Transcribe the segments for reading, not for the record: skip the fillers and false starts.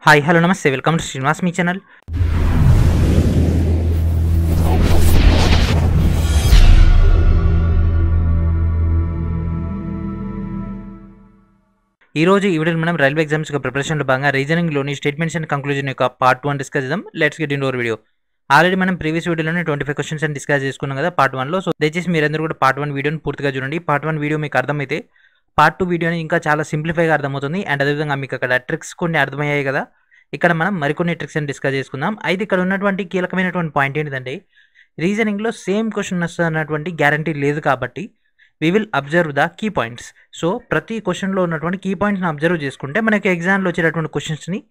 Hi hello నమస్తే welcome to Srinivas me channel. ఈరోజు ఈ వీడియోలో మనం రైల్వే ఎగ్జామ్స్ యొక్క ప్రిపరేషన్లో భాగంగా రీజనింగ్లోని స్టేట్మెంట్స్ అండ్ కంక్లూజన్ యొక్క పార్ట్ 1 డిస్కస్ చేద్దాం. Let's get in our video. Already మనం ప్రీవియస్ వీడియోలోనే 25 క్వశ్చన్స్ అని డిస్కస్ చేసుకున్నాం కదా పార్ట్ 1లో. సో దయచేసి మీరందరూ కూడా పార్ట్ 1 వీడియోని పూర్తిగా చూడండి. పార్ట్ 1 వీడియో మీకు అర్థమైతే పార్ట్ 2 వీడియోని ఇంకా చాలా సింప్లిఫైగా అర్థమవుతుంది. అండ్ అదేవిధంగా మీకు అక్కడ ట్రిక్స్ కొన్ని అర్థమయ్యాయి కదా, ఇక్కడ మనం మరికొన్ని ట్రిక్స్ అని డిస్కస్ చేసుకుందాం. అయితే ఇక్కడ ఉన్నటువంటి కీలకమైనటువంటి పాయింట్ ఏంటంటే రీజనింగ్లో సేమ్ క్వశ్చన్ వస్తుంది అన్నటువంటి గ్యారంటీ లేదు కాబట్టి we will observe the key points. So ప్రతి క్వశ్చన్లో ఉన్నటువంటి కీ పాయింట్స్ని అబ్జర్వ్ చేసుకుంటే మనకి ఎగ్జామ్లో వచ్చేటటువంటి క్వశ్చన్స్ని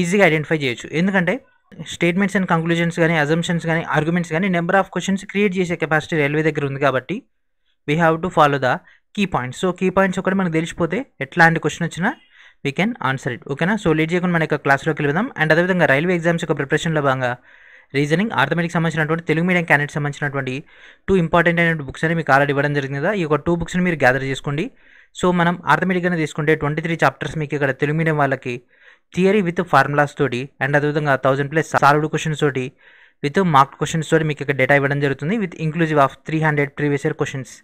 ఈజీగా ఐడెంటిఫై చేయొచ్చు. ఎందుకంటే స్టేట్మెంట్స్ అండ్ కంక్లూజన్స్ కానీ అజంప్షన్స్ కానీ ఆర్గ్యుమెంట్స్ కానీ నెంబర్ ఆఫ్ క్వశ్చన్స్ క్రియేట్ చేసే కెపాసిటీ రైల్వే దగ్గర ఉంది కాబట్టి we have to follow the key points. So key points ఒకటి మనకు తెలిసిపోతే ఎట్లాంటి క్వశ్చన్ వచ్చినా వీ కెన్ ఆన్సర్ ఇట్. ఓకేనా? సో లేట్ చేయకుండా మన యొక్క క్లాస్లోకి వెళ్దాం. అండ్ అదేవిధంగా రైల్వే ఎగ్జామ్స్ యొక్క ప్రిపరేషన్లో భాగంగా రీజనింగ్ ఆర్థమెటిక్ సంబంధించినటువంటి తెలుగు మీడియం క్యాండిడేట్ సంబంధించినటువంటి 2 ఇంపార్టెంట్ అయిన బుక్స్ అని మీకు ఆల్రెడీ ఇవ్వడం జరిగింది కదా. ఈ యొక్క 2 బుక్స్ని మీరు గ్యాదర్ చేసుకోండి. సో మనం ఆర్థమెటిక్గానే తీసుకుంటే 23 చాప్టర్స్ మీకు ఇక్కడ తెలుగు మీడియం వాళ్ళకి థియరీ విత్ ఫార్ములాస్ తోటి అండ్ అదేవిధంగా 1000+ సాల్వ్డ్ క్వశ్చన్స్ తోటి విత్ మార్క్డ్ క్వశ్చన్స్ తోటి మీకు ఇక్కడ డేటా ఇవ్వడం జరుగుతుంది with inclusive of 300 previous year questions.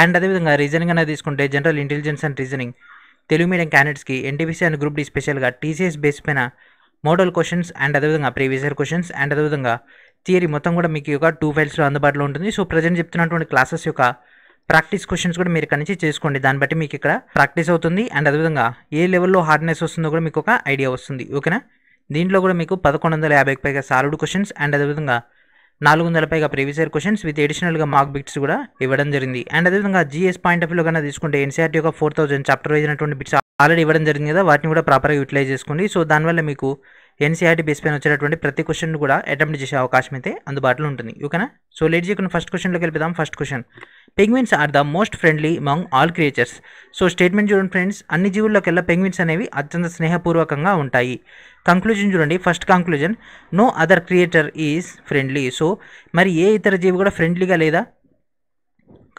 And అదేవిధంగా రీజనింగ్ అనేది తీసుకుంటే general intelligence and reasoning Telugu medium క్యాండిడేట్స్కి ఎన్టీపీసీ అండ్ గ్రూప్ డి స్పెషల్గా టీసీఎస్ బేస్ పైన మోడల్ క్వశ్చన్స్ అండ్ అదేవిధంగా ప్రీవియస్ ఇయర్ క్వశ్చన్స్ అండ్ అదేవిధంగా థియరీ మొత్తం కూడా మీకు ఒక 2 ఫైల్స్లో అందుబాటులో ఉంటుంది. సో ప్రజెంట్ చెప్తున్నటువంటి క్లాసెస్ యొక్క ప్రాక్టీస్ క్వశ్చన్స్ కూడా మీరు ఇక్కడ నుంచి చేసుకోండి. దాన్ని బట్టి మీకు ఇక్కడ ప్రాక్టీస్ అవుతుంది అండ్ అదేవిధంగా ఏ లెవెల్లో హార్డ్నెస్ వస్తుందో కూడా మీకు ఒక ఐడియా వస్తుంది. ఓకేనా? దీంట్లో కూడా మీకు 1150కి పైగా సాల్వ్డ్ క్వశ్చన్స్ అండ్ అదేవిధంగా 400 పైగా ప్రీవియస్ ఇయర్ క్వశ్చన్స్ విత్ ఎడిషనల్గా మార్క్ బిట్స్ కూడా ఇవ్వడం జరిగింది. అండ్ అదేవిధంగా జీఎస్ పాయింట్ ఆఫ్ వ్యూలో కన్నా తీసుకుంటే ఎన్సీఆర్టీ యొక్క 4000 చాప్టర్ వైజ్ అయినటువంటి బిట్స్ ఆల్రెడీ ఇవ్వడం జరిగింది కదా, వాటిని కూడా ప్రాపర్గా యూటిలైజ్ చేసుకోండి. సో దానివల్ల మీకు ఎన్సీఆర్టీ బేస్ పైన వచ్చేటటువంటి ప్రతి క్వశ్చన్ కూడా అటెంప్ట్ చేసే అవకాశం అయితే అందుబాటులో ఉంటుంది. ఓకేనా? సో లేట్ చేయకుండా ఫస్ట్ క్వశ్చన్లోకి వెళ్ళిపోదాం. First question, penguins are the most friendly among all creatures. So statement చూడండి ఫ్రెండ్స్, అన్ని జీవుల్లోకెల్లా పెంగ్విన్స్ అనేవి అత్యంత స్నేహపూర్వకంగా ఉంటాయి. కంక్లూజన్ చూడండి, first conclusion, no other creator is friendly. So మరి ఏ ఇతర జీవి కూడా ఫ్రెండ్లీగా లేదా?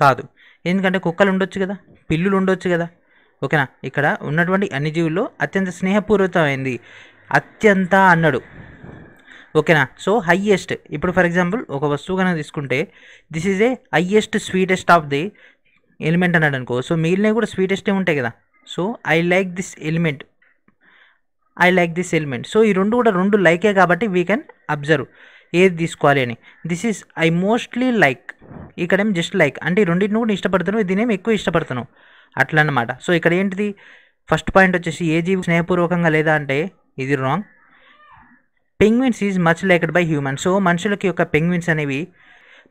కాదు. ఎందుకంటే కుక్కలు ఉండొచ్చు కదా, పిల్లులు ఉండొచ్చు కదా. ఓకేనా? ఇక్కడ ఉన్నటువంటి అన్ని జీవుల్లో అత్యంత స్నేహపూర్వకమైంది అత్యంత అన్నాడు. ఓకేనా? సో హయ్యెస్ట్, ఇప్పుడు ఫర్ ఎగ్జాంపుల్ ఒక వస్తువు కనుక తీసుకుంటే this is a highest sweetest of the element అన్నాడు అనుకో. సో మిగిలినవి కూడా స్వీటెస్టే ఉంటాయి కదా. So I like this element, I like this element. So ఈ రెండు కూడా రెండు లైకే కాబట్టి వీ కెన్ అబ్జర్వ్ ఏది తీసుకోవాలి అని. This is I mostly like, ఇక్కడేం జస్ట్ లైక్ అంటే ఈ రెండింటిని కూడా ఇష్టపడుతున్నావు, దీనేం ఎక్కువ ఇష్టపడుతున్నావు అట్లా అన్నమాట. సో ఇక్కడ ఏంటిది ఫస్ట్ పాయింట్ వచ్చేసి ఏ జీవి స్నేహపూర్వకంగా లేదా అంటే ఇది wrong. Penguins is much liked by human. So మనుషులకి యొక్క పెంగ్విన్స్ అనేవి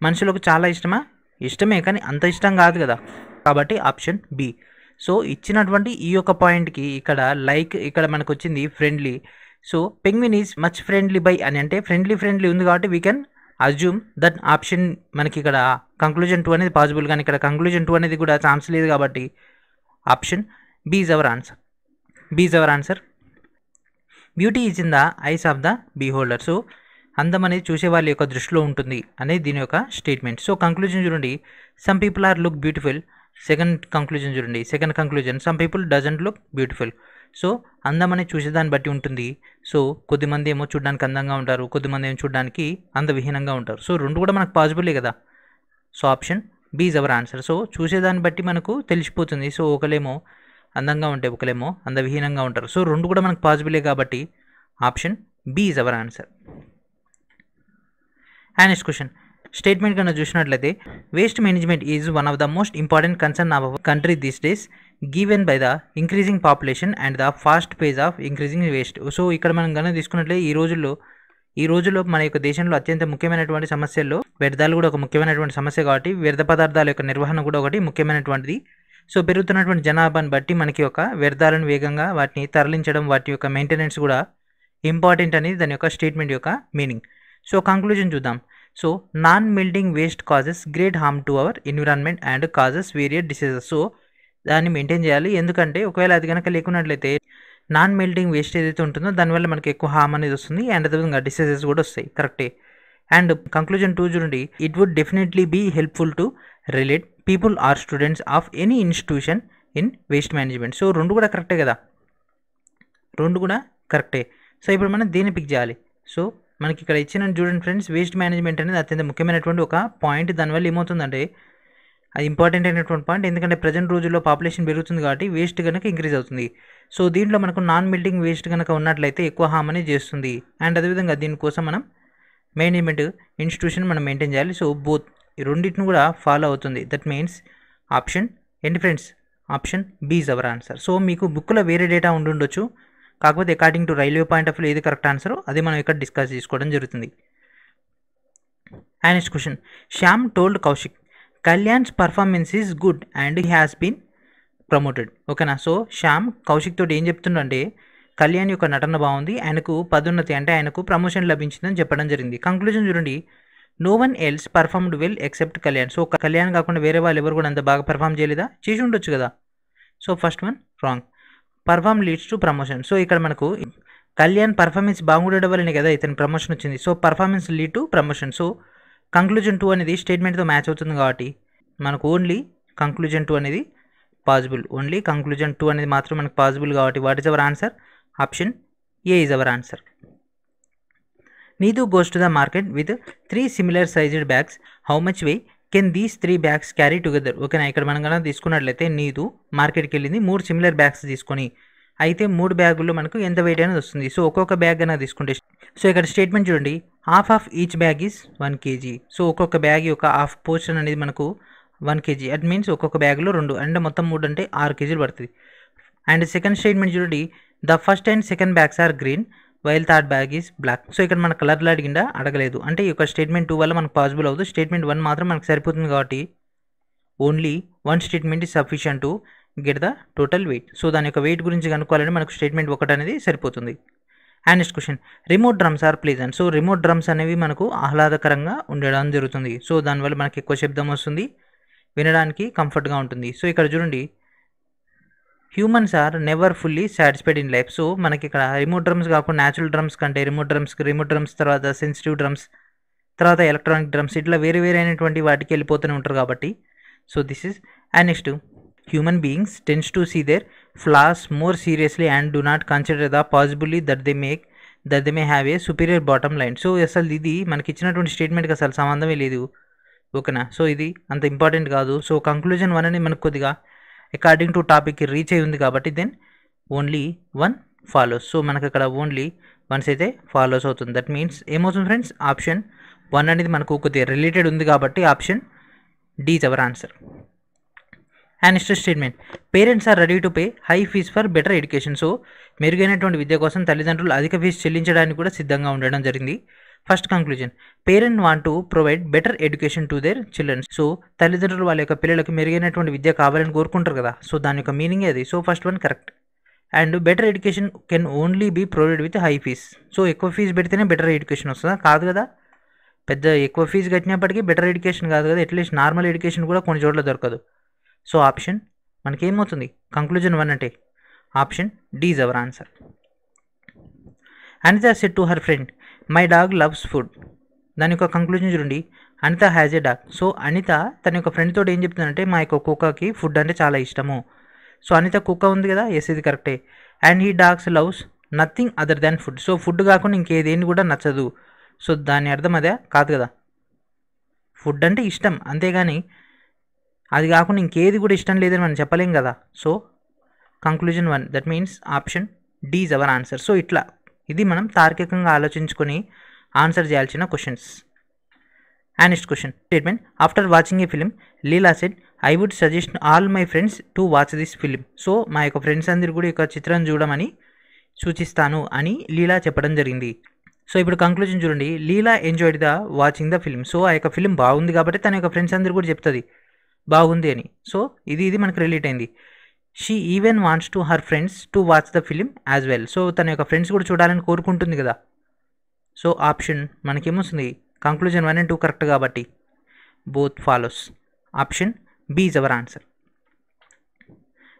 మనుషులకు చాలా ఇష్టమా? ఇష్టమే, కానీ అంత ఇష్టం కాదు కదా, కాబట్టి ఆప్షన్ బి. సో ఇచ్చినటువంటి ఈ యొక్క పాయింట్కి ఇక్కడ లైక్, ఇక్కడ మనకు వచ్చింది friendly. So penguin is much friendly by అని అంటే ఫ్రెండ్లీ ఉంది కాబట్టి we can assume that option మనకి ఇక్కడ కంక్లూజన్ 2 అనేది పాసిబుల్, కానీ ఇక్కడ కంక్లూజన్ 2 అనేది కూడా ఛాన్స్ లేదు కాబట్టి option B is hour answer. B is hour answer. Beauty is in the eyes of the beholder. So అందం అనేది చూసే వాళ్ళ యొక్క దృష్టిలో ఉంటుంది అనేది దీని యొక్క స్టేట్మెంట్. సో కంక్లూజన్ చూడండి, some people are look beautiful. Second conclusion చూడండి, second conclusion, some people doesn't look beautiful. So అందం అనేది చూసేదాన్ని బట్టి ఉంటుంది. సో కొద్దిమంది ఏమో చూడడానికి అందంగా ఉంటారు, కొద్దిమంది ఏమో చూడడానికి అందవిహీనంగా ఉంటారు. సో రెండు కూడా మనకు పాసిబులే కదా. So option B is hour answer. So చూసేదాన్ని బట్టి మనకు తెలిసిపోతుంది. సో ఒకలేమో అందంగా ఉంటే ఒకలేమో అందవిహీనంగా ఉంటారు. సో రెండు కూడా మనకు పాసిబులే కాబట్టి option B is our answer. And next question, statement కన్నా చూసినట్లయితే waste management is one of the most important concern of our country these days given by the increasing population and the fast pace of increasing waste. So ఇక్కడ మనం కనుక తీసుకున్నట్లయితే ఈ రోజుల్లో మన యొక్క దేశంలో అత్యంత ముఖ్యమైనటువంటి సమస్యల్లో వ్యర్థాలు కూడా ఒక ముఖ్యమైనటువంటి సమస్య కాబట్టి వ్యర్థ పదార్థాల యొక్క నిర్వహణ కూడా ఒకటి ముఖ్యమైనటువంటిది. సో పెరుగుతున్నటువంటి జనాభాను బట్టి మనకి ఒక వ్యర్థాలను వేగంగా వాటిని తరలించడం, వాటి యొక్క మెయింటెనెన్స్ కూడా ఇంపార్టెంట్ అనేది దాని యొక్క స్టేట్మెంట్ యొక్క మీనింగ్. సో కంక్లూజన్ చూద్దాం. So non melting waste causes great harm to our environment and causes various diseases. So దాన్ని మెయింటైన్ చేయాలి, ఎందుకంటే ఒకవేళ అది కనుక లేకున్నట్లయితే నాన్ మెల్టింగ్ వేస్ట్ ఏదైతే ఉంటుందో దానివల్ల మనకి ఎక్కువ హార్మ్ అనేది వస్తుంది అండ్ అదేవిధంగా డిసీజెస్ కూడా వస్తాయి. కరెక్టే. అండ్ కంక్లూజన్ 2 చూడండి, it would definitely be helpful to relate people or students of any institution in waste management. So రెండు కూడా కరెక్టే కదా, రెండు కూడా కరెక్టే. సో ఇప్పుడు మనం దీన్ని పిక్ చేయాలి. సో మనకి ఇక్కడ ఇచ్చిన చూడండి ఫ్రెండ్స్, వేస్ట్ మేనేజ్మెంట్ అనేది అత్యంత ముఖ్యమైనటువంటి ఒక పాయింట్. దానివల్ల ఏమవుతుందంటే అది ఇంపార్టెంట్ అయినటువంటి పాయింట్, ఎందుకంటే ప్రజెంట్ రోజుల్లో పాపులేషన్ పెరుగుతుంది కాబట్టి వేస్ట్ కనుక ఇంక్రీజ్ అవుతుంది. సో దీంట్లో మనకు నాన్ మెల్టింగ్ వేస్ట్ కనుక ఉన్నట్లయితే ఎక్కువ హామ్ అనేది చేస్తుంది. అండ్ అదేవిధంగా దీనికోసం మనం మేనేజ్మెంట్ ఇన్స్టిట్యూషన్ మనం మెయింటైన్ చేయాలి. సో బోత్ ఈ రెండింటిని కూడా ఫాలో అవుతుంది. దట్ మీన్స్ ఆప్షన్ ఏంటి friends, option B is hour answer. So మీకు బుక్లో వేరే డేటా ఉండుండొచ్చు, కాకపోతే according to railway point of view ఏది కరెక్ట్ ఆన్సర్ అదే మనం ఇక్కడ డిస్కస్ చేసుకోవడం జరుగుతుంది. And next question, Shyam told Kaushik Kalyan's performance is good and he has been promoted. ఓకేనా. సో శ్యామ్ కౌశిక్ తోటి ఏం చెప్తుండంటే కళ్యాణ్ యొక్క నటన బాగుంది, ఆయనకు పదోన్నతి అంటే ఆయనకు ప్రమోషన్ లభించిందని చెప్పడం జరిగింది. కంక్లూజన్ చూడండి, no one else performed well except Kalyan. So Kalyan కాకుండా వేరే వాళ్ళు ఎవరు కూడా అంత బాగా పర్ఫామ్ చేయలేదా, చేసి ఉండొచ్చు కదా. So first one wrong. Perform leads to promotion. So ఇక్కడ మనకు కళ్యాణ్ పర్ఫార్మెన్స్ బాగుండడం వల్లనే కదా ఇతను ప్రమోషన్ వచ్చింది. So performance lead to promotion. So conclusion 2 అనేది స్టేట్మెంట్తో మ్యాచ్ అవుతుంది కాబట్టి మనకు ఓన్లీ కంక్లూజన్ 2 అనేది పాసిబుల్. ఓన్లీ కంక్లూజన్ 2 అనేది మాత్రం మనకు పాసిబుల్ కాబట్టి what is our answer, option A is hour answer. Neetu goes to the market with 3 similar sized bags. How much weight can these 3 bags carry together. ఓకేనా. ఇక్కడ మనం కనుక తీసుకున్నట్లయితే నీతు మార్కెట్కి వెళ్ళింది 3 సిమిలర్ బ్యాగ్స్ తీసుకొని, అయితే 3 బ్యాగుల్లో మనకు ఎంత వెయిట్ అనేది వస్తుంది. సో ఒక్కొక్క బ్యాగ్ కనుక తీసుకుంటే, సో ఇక్కడ స్టేట్మెంట్ చూడండి, half of each bag is 1 kg. So ఒక్కొక్క బ్యాగ్ యొక్క హాఫ్ పోర్షన్ అనేది మనకు 1 kg. అట్ మీన్స్ ఒక్కొక్క బ్యాగ్లో 2 అంటే మొత్తం 3 అంటే 6 kg పడుతుంది. అండ్ సెకండ్ స్టేట్మెంట్ చూడండి, the first and second bags are green while third bag is black. So ఇక్కడ మన కలర్లో అడిగిందా, అడగలేదు. అంటే ఈ యొక్క స్టేట్మెంట్ 2 వల్ల మనకు పాసిబుల్ అవుతుంది. స్టేట్మెంట్ 1 మాత్రం మనకు సరిపోతుంది కాబట్టి only 1 statement is sufficient to get the total weight. So దాని యొక్క వెయిట్ గురించి కనుక్కోవాలంటే మనకు స్టేట్మెంట్ 1 అనేది సరిపోతుంది. And next question, remote drums are pleasant. So remote drums అనేవి మనకు ఆహ్లాదకరంగా ఉండడం జరుగుతుంది. సో దానివల్ల మనకి ఎక్కువ శబ్దం వస్తుంది, వినడానికి కంఫర్ట్గా ఉంటుంది. సో ఇక్కడ చూడండి, humans are never fully satisfied in life. So మనకి ఇక్కడ రిమోట్ డ్రమ్స్ కాకుండా న్యాచురల్ డ్రమ్స్ కంటే రిమోట్ డ్రమ్స్ తర్వాత సెన్సిటివ్ డ్రమ్స్ తర్వాత ఎలక్ట్రానిక్ డ్రమ్స్ ఇట్లా వేరే వేరే అయినటువంటి వాటికి వెళ్ళిపోతూనే ఉంటారు కాబట్టి so this is. And next, human beings tends to see their flaws more seriously and do not consider the possibility that they may have a superior bottom line. So అసలు ఇది మనకి ఇచ్చినటువంటి స్టేట్మెంట్కి అసలు సంబంధమే లేదు. ఓకేనా. సో ఇది అంత ఇంపార్టెంట్ కాదు. సో కంక్లూజన్ 1 అనేది మనకు కొద్దిగా అకార్డింగ్ టు టాపిక్కి రీచ్ అయి ఉంది కాబట్టి దెన్ ఓన్లీ 1 ఫాలోస్. సో మనకు ఇక్కడ ఓన్లీ 1 అయితే ఫాలోస్ అవుతుంది. దట్ మీన్స్ ఏమవుతుంది ఫ్రెండ్స్, ఆప్షన్ 1 అనేది మనకు కొద్దిగా రిలేటెడ్ ఉంది కాబట్టి option D is our answer. And next statement, parents are ready to pay high fees for better education. So మెరుగైనటువంటి విద్య కోసం తల్లిదండ్రులు అధిక ఫీజు చెల్లించడానికి కూడా సిద్ధంగా ఉండడం జరిగింది. First conclusion, parent want to provide better education to their children. So తల్లిదండ్రులు వాళ్ళ యొక్క పిల్లలకు మెరుగైనటువంటి విద్య కావాలని కోరుకుంటారు కదా. సో దాని యొక్క మీనింగ్ అది. So first one correct. And better education can only be provide with high fees. So ఎక్కువ ఫీజు పెడితేనే బెటర్ ఎడ్యుకేషన్ వస్తుందా, కాదు కదా. పెద్ద ఎక్కువ ఫీజు కట్టినప్పటికీ బెటర్ ఎడ్యుకేషన్ కాదు కదా, అట్లీస్ట్ నార్మల్ ఎడ్యుకేషన్ కూడా కొన్ని చోట్ల దొరకదు. సో ఆప్షన్ మనకేమవుతుంది, కంక్లూజన్ 1 అంటే option D is hour answer. Anita said to her friend, my dog loves food. దాని యొక్క కంక్లూజన్ చూడండి, Anita has a dog. So Anita తన యొక్క ఫ్రెండ్ తోటి ఏం చెప్తుందంటే మా యొక్క కుక్కకి ఫుడ్ అంటే చాలా ఇష్టము. సో అనిత కుక్క ఉంది కదా, ఎస్ ఇది కరెక్టే. And he dogs loves nothing other than food. So food కాకుండా ఇంకేదేని కూడా నచ్చదు. సో దాని అర్థం అదే కాదు కదా. ఫుడ్ అంటే ఇష్టం అంతేగాని అది కాకుండా ఇంకేది కూడా ఇష్టం లేదని మనం చెప్పలేం కదా. So conclusion 1 that means option D is hour answer. So ఇట్లా ఇది మనం తార్కికంగా ఆలోచించుకొని ఆన్సర్ చేయాల్సిన questions. And next question statement, after watching a film Leela said I would suggest all my friends to watch this film. So మా యొక్క friends అందరూ కూడా ఈ యొక్క చిత్రం చూడమని సూచిస్తాను అని లీలా చెప్పడం జరిగింది. సో ఇప్పుడు కంక్లూజన్ చూడండి, Leela enjoyed the watching the film. So ఆ యొక్క ఫిలిం బాగుంది కాబట్టి తన యొక్క ఫ్రెండ్స్ అందరూ కూడా చెప్తుంది బాగుంది అని. సో ఇది మనకు రిలేట్ అయింది. She even wants to her friends to watch the film as well. So తన యొక్క ఫ్రెండ్స్ కూడా చూడాలని కోరుకుంటుంది కదా. సో ఆప్షన్ మనకేమొస్తుంది, కంక్లూజన్ 1 and 2 కరెక్ట్ కాబట్టి both follows. Option B is our answer.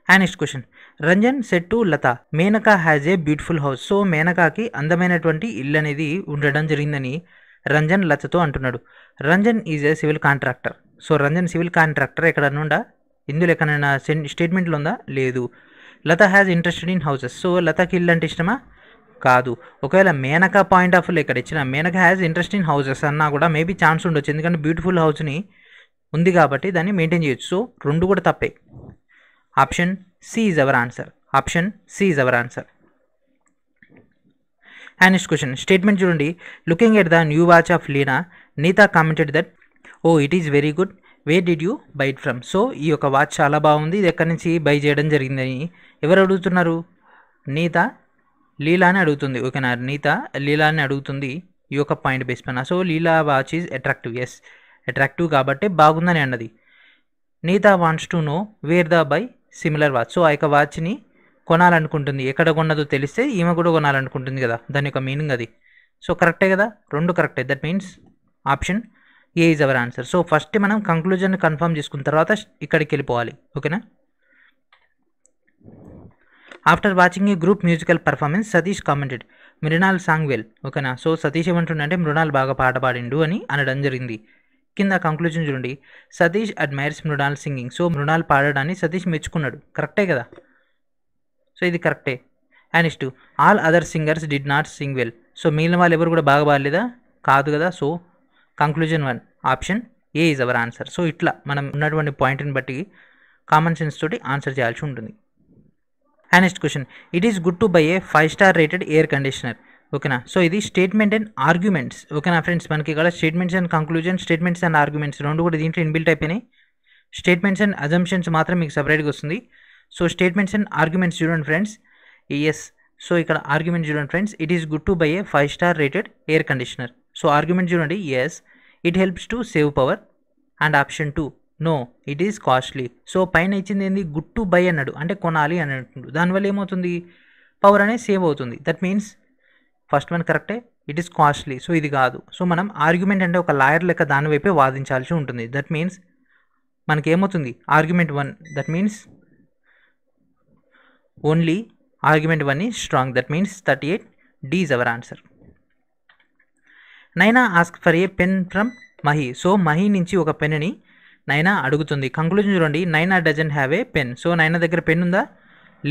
And next question, Ranjan said to Lata Menaka has a beautiful house. So మేనకాకి అందమైనటువంటి ఇల్లు అనేది ఉండడం జరిగిందని రంజన్ లతతో అంటున్నాడు. Ranjan is a civil contractor. So Ranjan civil contractor ఎక్కడన్నా ఉందా, ఇందులో ఎక్కడైనా స్టేట్మెంట్లో ఉందా, లేదు. Lata has interested in houses. So లతకి ఇల్లు అంటే ఇష్టమా, కాదు. ఒకవేళ మేనకా పాయింట్ ఆఫ్ వ్యూ ఇక్కడ ఇచ్చిన Menaka has interest in houses అన్నా కూడా మేబీ ఛాన్స్ ఉండొచ్చు, ఎందుకంటే బ్యూటిఫుల్ హౌస్ని ఉంది కాబట్టి దాన్ని మెయింటైన్ చేయొచ్చు. సో 2 కూడా తప్పే. Option C is our answer. Option C is our answer. And next question statement చూడండి. Looking at the new watch of Leena, Neeta commented that oh it is very good, where did you buy it from. So ఈ యొక్క watch చాలా బాగుంది, ఇది ఎక్కడి నుంచి by చేయడం జరిగిందని ఎవరు అడుగుతున్నారు? నీత లీలాని అడుగుతుంది. ఓకేనా, నీత లీలాని అడుగుతుంది ఈ యొక్క పాయింట్ బేస్ పైన. So Leela watch is attractive. Yes, attractive కాబట్టి బాగుందని అన్నది. Neeta wants to know where the buy similar watch. So ఆ యొక్క వాచ్ని కొనాలనుకుంటుంది, ఎక్కడ కొన్నదో తెలిస్తే ఈమె కూడా కొనాలనుకుంటుంది కదా, దాని యొక్క మీనింగ్ అది. సో కరెక్టే కదా, 2 కరెక్టే. That means option A is hour answer. So first మనం కంక్లూజన్ కన్ఫర్మ్ చేసుకున్న తర్వాత ఇక్కడికి వెళ్ళిపోవాలి. ఓకేనా. After watching a group musical performance Satish commented Mrunal sang well. ఓకేనా. సో సతీష్ ఏమంటుండే మృణాల్ బాగా పాట పాడిండు అని అనడం జరిగింది. కింద కంక్లూజన్ చూడండి. Satish admires Mrunal singing. So Mrunal పాడడాన్ని సతీష్ మెచ్చుకున్నాడు. కరెక్టే కదా, సో ఇది కరెక్టే. And next all other singers did not sing well. So మిగిలిన వాళ్ళు ఎవరు కూడా బాగా పాడలేదా? కాదు కదా. So conclusion 1 option A is hour answer. So ఇట్లా మనం ఉన్నటువంటి పాయింట్ని బట్టి కామన్ సెన్స్ తోటి ఆన్సర్ చేయాల్సి ఉంటుంది. And next question it is good to buy a 5-star rated air conditioner. ఓకేనా. సో ఇది స్టేట్మెంట్ అండ్ ఆర్గ్యుమెంట్స్. ఓకేనా ఫ్రెండ్స్, మనకి ఇక్కడ statements and conclusion, statements and arguments 2 కూడా దీంట్లో ఇన్బిల్ట్ అయిపోయినాయి. స్టేట్మెంట్స్ అండ్ అజంప్షన్స్ మాత్రం మీకు సపరేట్గా వస్తుంది. సో స్టేట్మెంట్స్ అండ్ ఆర్గ్యుమెంట్స్ చూడండి ఫ్రెండ్స్. ఎస్, సో ఇక్కడ ఆర్గ్యుమెంట్ చూడండి friends. It is good to buy a 5-star rated air conditioner. So argument చూడండి. Yes, it helps to save power. And option 2 no it is costly. So పైన ఇచ్చింది ఏంది? Good to by అన్నాడు, అంటే కొనాలి అని అంటున్నాడు. దానివల్ల ఏమవుతుంది? పవర్ అనేది సేవ్ అవుతుంది. దట్ మీన్స్ ఫస్ట్ 1 కరెక్టే, ఇట్ ఈస్ కాస్ట్లీ. సో ఇది కాదు. సో మనం ఆర్గ్యుమెంట్ అంటే ఒక లాయర్ లెక్క దాని వైపే వాదించాల్సి ఉంటుంది. దట్ మీన్స్ మనకి ఏమవుతుంది? Argument 1. That means only argument 1 is strong. That means 38 D is hour answer. Naina ask for a pen from Mahi. So Mahi నుంచి ఒక పెన్ని నైనా అడుగుతుంది. కంక్లూజన్ చూడండి. Naina doesn't have a pen. So Naina దగ్గర పెన్ ఉందా?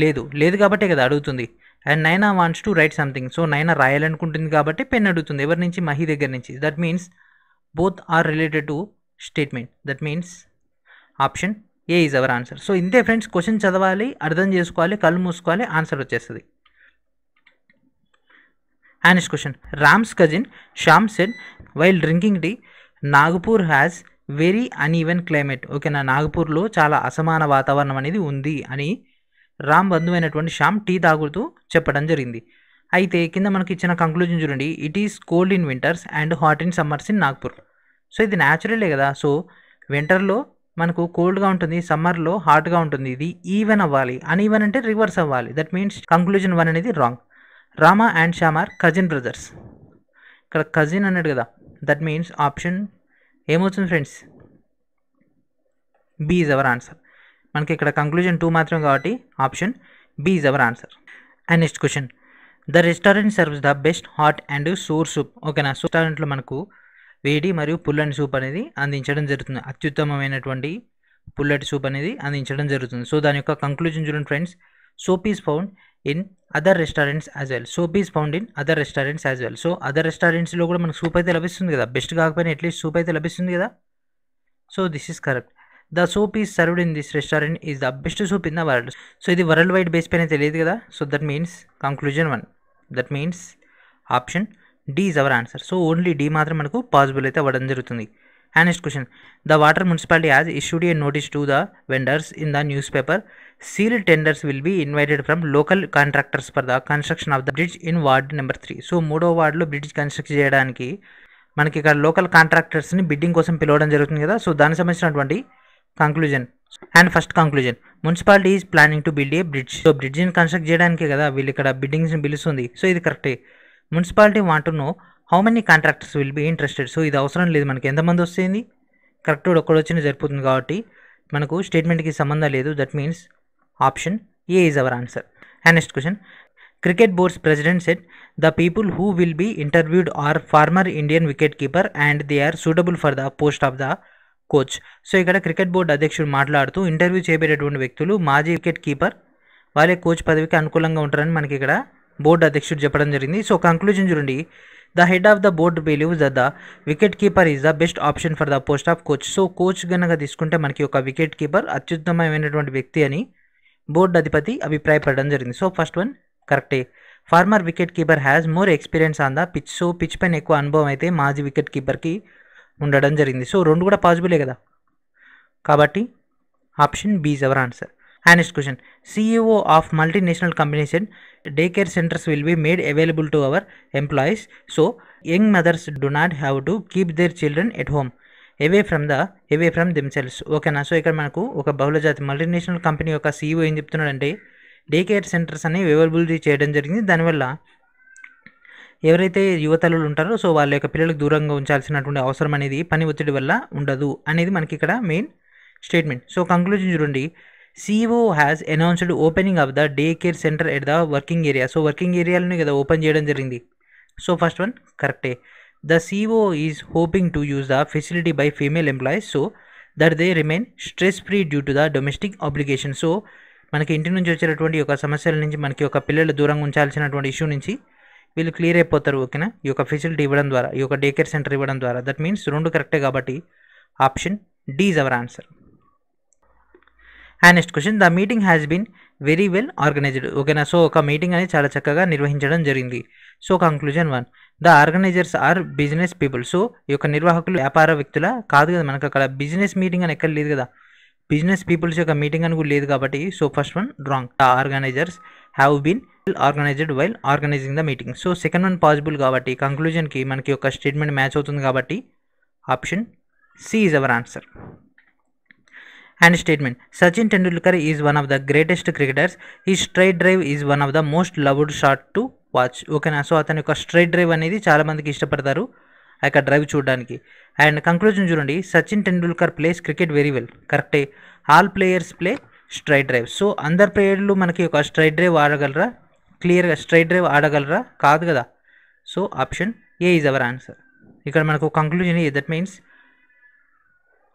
లేదు. లేదు కాబట్టే కదా అడుగుతుంది. అండ్ నైనా wants to write something. So నైనా రాయాలనుకుంటుంది కాబట్టి పెన్ అడుగుతుంది. ఎవరి నుంచి? మహి దగ్గర నుంచి. That means both are related to statement. That means option A is hour answer. So ఇంతే ఫ్రెండ్స్, క్వశ్చన్ చదవాలి, అర్థం చేసుకోవాలి, కళ్ళు మూసుకోవాలి, ఆన్సర్ వచ్చేస్తుంది. And next question. Ram's cousin Shyam said while drinking tea, Nagpur has very uneven climate. ఓకేనా, నాగపూర్లో చాలా అసమాన వాతావరణం అనేది ఉంది అని రామ్ బంధువైనటువంటి శ్యామ్ టీ తాగుతూ చెప్పడం జరిగింది. అయితే కింద మనకి ఇచ్చిన కంక్లూజన్ చూడండి. It is cold in winters and hot in summers in Nagpur. So ఇది న్యాచురలే కదా. సో వింటర్లో మనకు కోల్డ్గా ఉంటుంది, సమ్మర్లో హాట్గా ఉంటుంది. ఇది ఈవెన్ అవ్వాలి, అన్ఈవెన్ అంటే రివర్స్ అవ్వాలి. దట్ మీన్స్ కంక్లూజన్ 1 అనేది wrong. Rama and Shyam are cousin brothers. ఇక్కడ కజిన్ అన్నాడు కదా. దట్ మీన్స్ ఆప్షన్ ఏమవుతుంది friends? B is hour answer. మనకి ఇక్కడ కంక్లూజన్ 2 మాత్రమే కాబట్టి option B is our answer. And next question. The restaurant serves the best hot and sour soup. ఓకేనా, రెస్టారెంట్లో మనకు వేడి మరియు పుల్లటి సూప్ అనేది అందించడం జరుగుతుంది. అత్యుత్తమమైనటువంటి పుల్లటి సూప్ అనేది అందించడం జరుగుతుంది. సో దాని యొక్క కంక్లూజన్ చూడండి friends. Soap is found in other restaurants as well. Soap is found in other restaurants as well. So other రెస్టారెంట్స్లో కూడా మనకు సూప్ అయితే లభిస్తుంది కదా, బెస్ట్ కాకపోయినా అట్లీస్ట్ సూప్ అయితే లభిస్తుంది కదా. So this is correct. The soap is served in this restaurant is the best soup in the world. So ఇది వరల్డ్ వైడ్ బేస్ పైన తెలియదు కదా. So that means conclusion 1. That means option D is hour answer. So only D మాత్రం మనకు possible అయితే అవ్వడం జరుగుతుంది. And next question. The water municipality has issued a notice to the vendors in the newspaper. Sealed tenders will be invited from local contractors for the construction of the bridge in ward number 3. So 3వ వార్డులో bridge construct చేయడానికి మనకి ఇక్కడ local కాంట్రాక్టర్స్ని bidding కోసం పిలవడం జరుగుతుంది కదా. So దానికి సంబంధించినటువంటి conclusion. And first conclusion. Municipality is planning to build a bridge. So బ్రిడ్జ్ని కన్స్ట్రక్ట్ చేయడానికి కదా వీళ్ళు ఇక్కడ బిడ్డింగ్స్ని పిలుస్తుంది. సో ఇది కరెక్టే. Municipality want to know how many contractors will be interested. So ఇది అవసరం లేదు, మనకి ఎంతమంది వస్తుంది, కరెక్ట్ ఒక్కడు వచ్చినా సరిపోతుంది కాబట్టి మనకు స్టేట్మెంట్కి సంబంధం లేదు. That means option A is our answer. And next question. Cricket boards president said the people who will be interviewed are former Indian wicket keeper and they are suitable for the post of the coach. So ఇక్కడ cricket board అధ్యక్షుడు మాట్లాడుతూ interview చేయబడేటువంటి వ్యక్తులు మాజీ wicket keeper, వాళ్ళే coach పదవికి అనుకూలంగా ఉంటారని మనకి ఇక్కడ బోర్డు అధ్యక్షుడు చెప్పడం జరిగింది. సో కంక్లూజన్ చూడండి, the head of the board believes that the wicket keeper is the best option for the post of coach. So coach కనుక తీసుకుంటే మనకి ఒక వికెట్ కీపర్ అత్యుత్తమమైనటువంటి వ్యక్తి అని బోర్డు అధిపతి అభిప్రాయపడడం జరిగింది. సో ఫస్ట్ వన్ కరెక్టే. Former wicket keeper has more experience on the pitch. So pitch పైన ఎక్కువ అనుభవం అయితే మాజీ వికెట్ కీపర్కి ఉండడం జరిగింది. సో రెండు కూడా పాసిబులే కదా, కాబట్టి option B is our answer. And next question, CEO of multinational company said day care centres will be made available to our employees. So young mothers do not have to keep their children at home away from themselves. ఓకేనా. So ఇక్కడ మనకు ఒక బహుళజాతి multinational company యొక్క CEO ఏం చెప్తున్నాడంటే day care centres అనేవి availability చేయడం జరిగింది. దానివల్ల ఎవరైతే యువతలు ఉంటారో సో వాళ్ళ యొక్క పిల్లలకు దూరంగా ఉంచాల్సినటువంటి అవసరం అనేది పని ఒత్తిడి వల్ల ఉండదు అనేది మనకి ఇక్కడ మెయిన్ స్టేట్మెంట్. సో కంక్లూజన్ చూడండి, CEO has announced opening of the day care centre at the working area. So working ఏరియాలని కదా ఓపెన్ చేయడం జరిగింది. సో ఫస్ట్ వన్ కరెక్టే. The CEO is hoping to use the facility by female employees so that they remain stress free due to the domestic obligation. So మనకి ఇంటి నుంచి వచ్చేటటువంటి ఒక సమస్యల నుంచి మనకి ఒక పిల్లలు దూరంగా ఉంచాల్సినటువంటి ఇష్యూ నుంచి వీళ్ళు క్లియర్ అయిపోతారు. ఓకేనా, ఈ యొక్క ఫెసిలిటీ ఇవ్వడం ద్వారా, ఈ యొక్క డే కేర్ సెంటర్ ఇవ్వడం ద్వారా. దట్ మీన్స్ రెండు కరెక్టే కాబట్టి option D is our answer. And next question, the meeting has been very well organised. ఓకేనా. సో ఒక మీటింగ్ అనేది చాలా చక్కగా నిర్వహించడం జరిగింది. So conclusion 1, the organisers are business people. So ఈ యొక్క నిర్వాహకులు వ్యాపార వ్యక్తుల కాదు కదా, మనకు అక్కడ బిజినెస్ మీటింగ్ అని ఎక్కడ లేదు కదా, బిజినెస్ పీపుల్స్ యొక్క మీటింగ్ అని కూడా లేదు కాబట్టి so first one wrong. The organisers have been organised while organising the meeting. So second one possible కాబట్టి కంక్లూజన్కి మనకి ఒక స్టేట్మెంట్ మ్యాచ్ అవుతుంది కాబట్టి option C is our answer. And statement, Sachin Tendulkar is one of the greatest cricketers, ఈ straight drive is one of the most loved shot to watch. ఓకేనా. So అతని యొక్క స్ట్రైట్ డ్రైవ్ అనేది చాలామందికి ఇష్టపడతారు ఆ యొక్క డ్రైవ్ చూడడానికి. అండ్ కంక్లూజన్ చూడండి, Sachin Tendulkar plays cricket very well. కరెక్టే. All players play straight drive. So అందరు ప్లేయర్లు మనకి ఒక స్ట్రైట్ డ్రైవ్ ఆడగలరా, క్లియర్గా స్ట్రైట్ డ్రైవ్ ఆడగలరా, కాదు కదా. So option A is hour answer. ఇక్కడ మనకు conclusion that means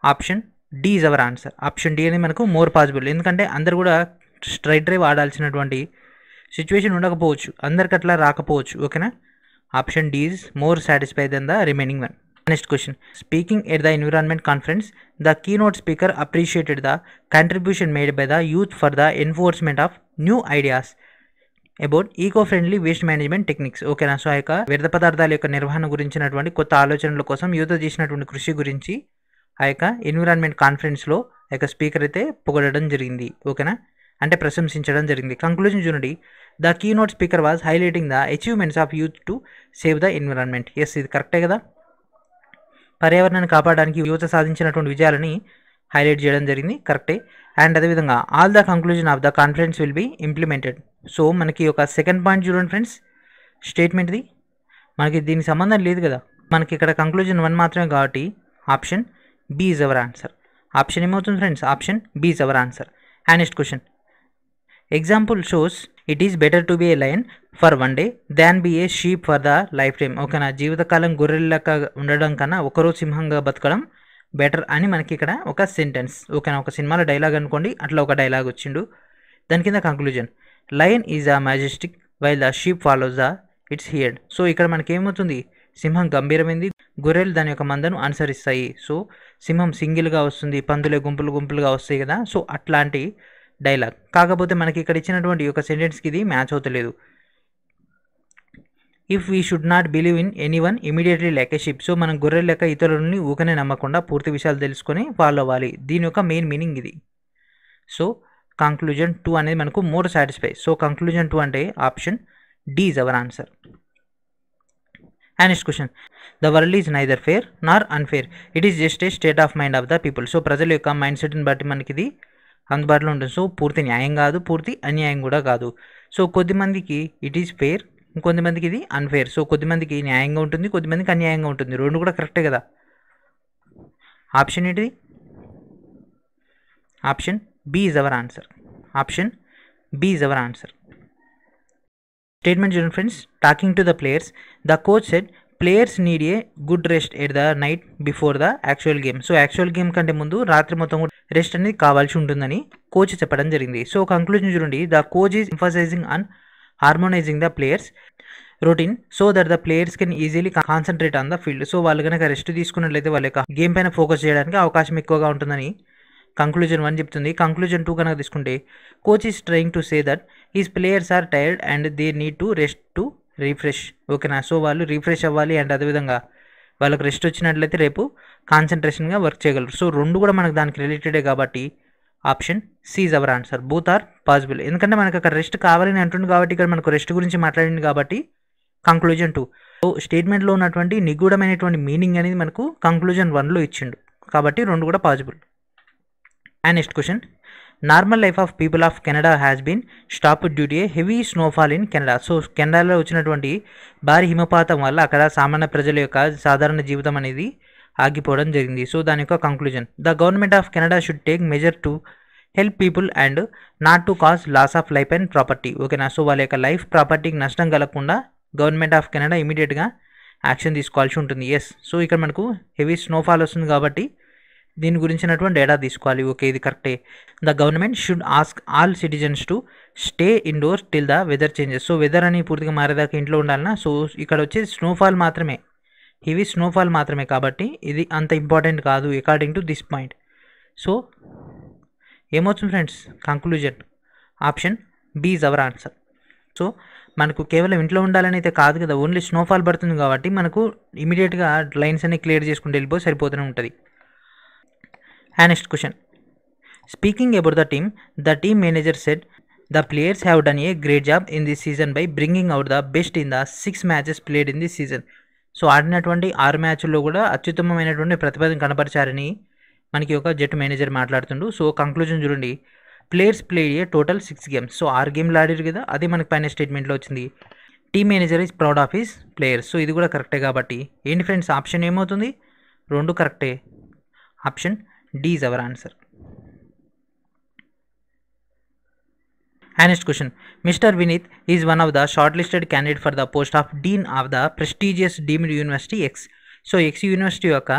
option D is hour answer. Option D అనేది మనకు మోర్ పాసిబుల్, ఎందుకంటే అందరు కూడా స్ట్రైట్ డ్రైవ్ ఆడాల్సినటువంటి సిచ్యువేషన్ ఉండకపోవచ్చు, అందరికి అట్లా రాకపోవచ్చు. ఓకేనా. Option D is more satisfied than the remaining one. Next question, speaking at the environment conference the keynote speaker appreciated the contribution made by the youth for the enforcement of new ideas about eco friendly waste management techniques. ఓకేనా. So ఆ యొక్క వ్యర్థ పదార్థాల యొక్క నిర్వహణ గురించినటువంటి కొత్త ఆలోచనల కోసం యువత చేసినటువంటి కృషి గురించి ఆ యొక్క ఎన్విరాన్మెంట్ కాన్ఫరెన్స్లో ఆ యొక్క స్పీకర్ అయితే పొగడడం జరిగింది. ఓకేనా, అంటే ప్రశంసించడం జరిగింది. కంక్లూజన్ చూడండి, the keynote speaker was highlighting the achievements of youth to save the environment. Yes, ఇది కరెక్టే కదా. పర్యావరణాన్ని కాపాడడానికి యువత సాధించినటువంటి విజయాలని హైలైట్ చేయడం జరిగింది. కరెక్టే. అండ్ అదేవిధంగా all the conclusion of the conference will be implemented. So మనకి ఒక సెకండ్ పాయింట్ చూడండి ఫ్రెండ్స్, స్టేట్మెంట్ది మనకి దీనికి సంబంధం లేదు కదా, మనకి ఇక్కడ కంక్లూజన్ 1 మాత్రమే కాబట్టి option B is hour answer. Option ఏమవుతుంది friends, option B is our answer. And next question, example shows it is better to be a lion for 1 day than be a sheep for the life time. ఓకేనా, జీవితకాలం గొర్రెలక ఉండడం కన్నా ఒకరోజు సింహంగా బతకడం better అని మనకి ఇక్కడ ఒక సెంటెన్స్. ఓకేనా, ఒక సినిమాలో డైలాగ్ అనుకోండి, అట్లా ఒక డైలాగ్ వచ్చిండు. దాని కింద conclusion, lion is a majestic while the sheep follows the it's heard. So ఇక్కడ మనకి ఏమవుతుంది, సింహం గంభీరమైంది, గొర్రెలు దాని యొక్క మందను అనుసరిస్తాయి. సో సింహం సింగిల్గా వస్తుంది, పందులే గుంపులు గుంపులుగా వస్తాయి కదా. సో అట్లాంటి డైలాగ్. కాకపోతే మనకి ఇక్కడ ఇచ్చినటువంటి ఒక సెంటెన్స్కి ఇది మ్యాచ్ అవుతలేదు. If we should not believe in any one immediately like a ship. So మనం గొర్రెల లెక్క ఇతరులని ఊకనే నమ్మకుండా పూర్తి విషయాలు తెలుసుకొని ఫాలో అవ్వాలి. దీని యొక్క మెయిన్ మీనింగ్ ఇది. సో కంక్లూజన్ 2 అనేది మనకు మోర్ సాటిస్ఫై. సో కంక్లూజన్ 2 అంటే option D is our answer. And next question, the world is neither fair nor unfair, it is just a state of mind of the people. So ప్రజల యొక్క mind సెట్ని బట్టి మనకి ఇది అందుబాటులో ఉంటుంది. So పూర్తి న్యాయం కాదు, పూర్తి అన్యాయం కూడా కాదు. సో కొద్దిమందికి ఇట్ ఈస్ ఫేర్, ఇంకొంతమందికి ఇది అన్ఫేర్. సో కొద్దిమందికి న్యాయంగా ఉంటుంది, కొద్దిమందికి అన్యాయంగా ఉంటుంది. రెండు కూడా కరెక్టే కదా. ఆప్షన్ ఏంటిది, option B is hour answer. Option B is hour answer. Statement చూడండి friends, talking to the players the coach said players need a good rest at the night before the actual game. So actual game కంటే ముందు రాత్రి మొత్తం కూడా rest అనేది కావాల్సి ఉంటుందని coach చెప్పడం జరిగింది. సో కంక్లూజన్ చూడండి, the coach is emphasising on harmonising the players routine so that the players can easily concentrate on the field. So వాళ్ళు కనుక రెస్ట్ తీసుకున్నట్లయితే వాళ్ళ యొక్క గేమ్ పైన ఫోకస్ చేయడానికి అవకాశం ఎక్కువగా ఉంటుందని కంక్లూజన్ 1 చెప్తుంది. కంక్లూజన్ 2 కనుక తీసుకుంటే coach is trying to say that is players are tired and they need to rest to refresh. ఓకేనా, సో వాళ్ళు రిఫ్రెష్ అవ్వాలి అండ్ అదేవిధంగా వాళ్ళకి రెస్ట్ వచ్చినట్లయితే రేపు కాన్సన్ట్రేషన్గా వర్క్ చేయగలరు. సో రెండు కూడా మనకు దానికి రిలేటెడే కాబట్టి option C is our answer. Both are possible. ఎందుకంటే మనకు అక్కడ రెస్ట్ కావాలని అంటుంది కాబట్టి ఇక్కడ మనకు రెస్ట్ గురించి మాట్లాడింది కాబట్టి కంక్లూజన్ 2. సో స్టేట్మెంట్లో ఉన్నటువంటి నిగూఢమైనటువంటి మీనింగ్ అనేది మనకు కంక్లూజన్ 1లో ఇచ్చిండు కాబట్టి రెండు కూడా possible. And next question, normal life of people of Canada has been stopped due to a heavy snowfall in Canada. So కెనడాలో వచ్చినటువంటి భారీ హిమపాతం వల్ల అక్కడ సామాన్య ప్రజల యొక్క సాధారణ జీవితం అనేది ఆగిపోవడం జరిగింది. సో దాని యొక్క conclusion, the government of Canada should take measure to help people and not to cause loss of life and property. ఓకేనా, సో వాళ్ళ యొక్క లైఫ్ ప్రాపర్టీకి నష్టం కలగకుండా గవర్నమెంట్ ఆఫ్ కెనడా ఇమీడియట్గా యాక్షన్ తీసుకోవాల్సి ఉంటుంది. ఎస్, సో ఇక్కడ మనకు హెవీ స్నోఫాల్ వస్తుంది కాబట్టి దీని గురించినటువంటి డేటా తీసుకోవాలి. ఓకే, ఇది కరెక్టే. The government should ask all citizens to stay indoors till the weather changes. So weather అని పూర్తిగా మారేదాకా ఇంట్లో ఉండాలన్నా. సో ఇక్కడ వచ్చేసి స్నోఫాల్ మాత్రమే, హెవీ స్నోఫాల్ మాత్రమే కాబట్టి ఇది అంత ఇంపార్టెంట్ కాదు according to this point. So ఏమవుతుంది friends, conclusion option B is hour answer. So మనకు కేవలం ఇంట్లో ఉండాలని అయితే కాదు కదా, ఓన్లీ స్నోఫాల్ పడుతుంది కాబట్టి మనకు ఇమీడియట్గా లైన్స్ అన్ని క్లియర్ చేసుకుంటూ వెళ్ళిపోయి సరిపోతూనే ఉంటుంది. And next question, speaking about the team manager said the players have done a great job in this season by bringing out the best in the 6 matches played in this season. So ఆడినటువంటి 6 మ్యాచ్ల్లో కూడా అత్యుత్తమమైనటువంటి ప్రతిభను కనపరిచారని మనకి ఒక జట్టు manager మాట్లాడుతుండు. So conclusion చూడండి, players played a total 6 games. So 6 గేమ్లు ఆడారు కదా, అది మనకి పైన స్టేట్మెంట్లో వచ్చింది. Team manager is proud of his players. So ఇది కూడా కరెక్టే కాబట్టి ఏంటి ఫ్రెండ్స్, ఆప్షన్ ఏమవుతుంది, రెండు కరెక్టే. Option D is our answer. And next question, Mr. Vinith is one of the shortlisted candidate for the post of Dean of the prestigious deemed University X. So X university యొక్క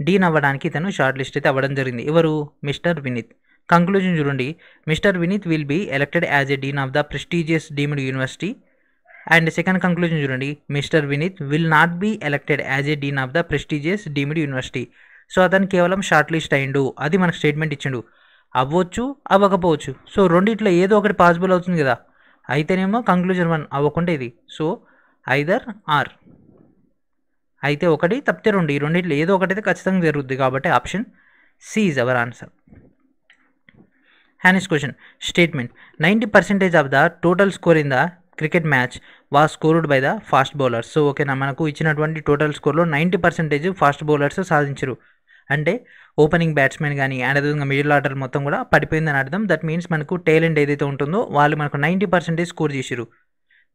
డీన్ అవ్వడానికి ఇతను short list అయితే అవ్వడం జరిగింది. ఎవరు, mister Vineet. Conclusion చూడండి, mister Vineet will be elected as a dean of the prestigious deemed university. And second conclusion చూడండి, mister Vineet will not be elected as a dean of the prestigious deemed university. So అతను కేవలం short list అయ్యిండు, అది మనకు statement ఇచ్చిండు. అవ్వచ్చు అవ్వకపోవచ్చు, so రెండిట్లో ఏదో ఒకటి పాసిబుల్ అవుతుంది కదా, అయితేనేమో కంక్లూజన్ 1, అవ్వకుంటే ఇది. సో ఐదర్ ఆర్, అయితే ఒకటి తప్పితే రెండు, ఈ రెండిట్లో ఏదో ఒకటి అయితే ఖచ్చితంగా జరుగుద్ది కాబట్టి option C is our answer. Next question, statement 90% of the total score in the cricket match was scored by the fast bowlers. So ఓకేనా, మనకు ఇచ్చినటువంటి టోటల్ స్కోర్లో 90% ఫాస్ట్ బౌలర్స్ సాధించరు. అంటే ఓపెనింగ్ బ్యాట్స్మెన్ కానీ అండ్ అదేవిధంగా మిడిల్ ఆర్డర్ మొత్తం కూడా పడిపోయిందని అర్థం. దట్ మీన్స్ మనకు టైలెంట్ ఏదైతే ఉంటుందో వాళ్ళు మనకు 90% స్కోర్ చేసారు.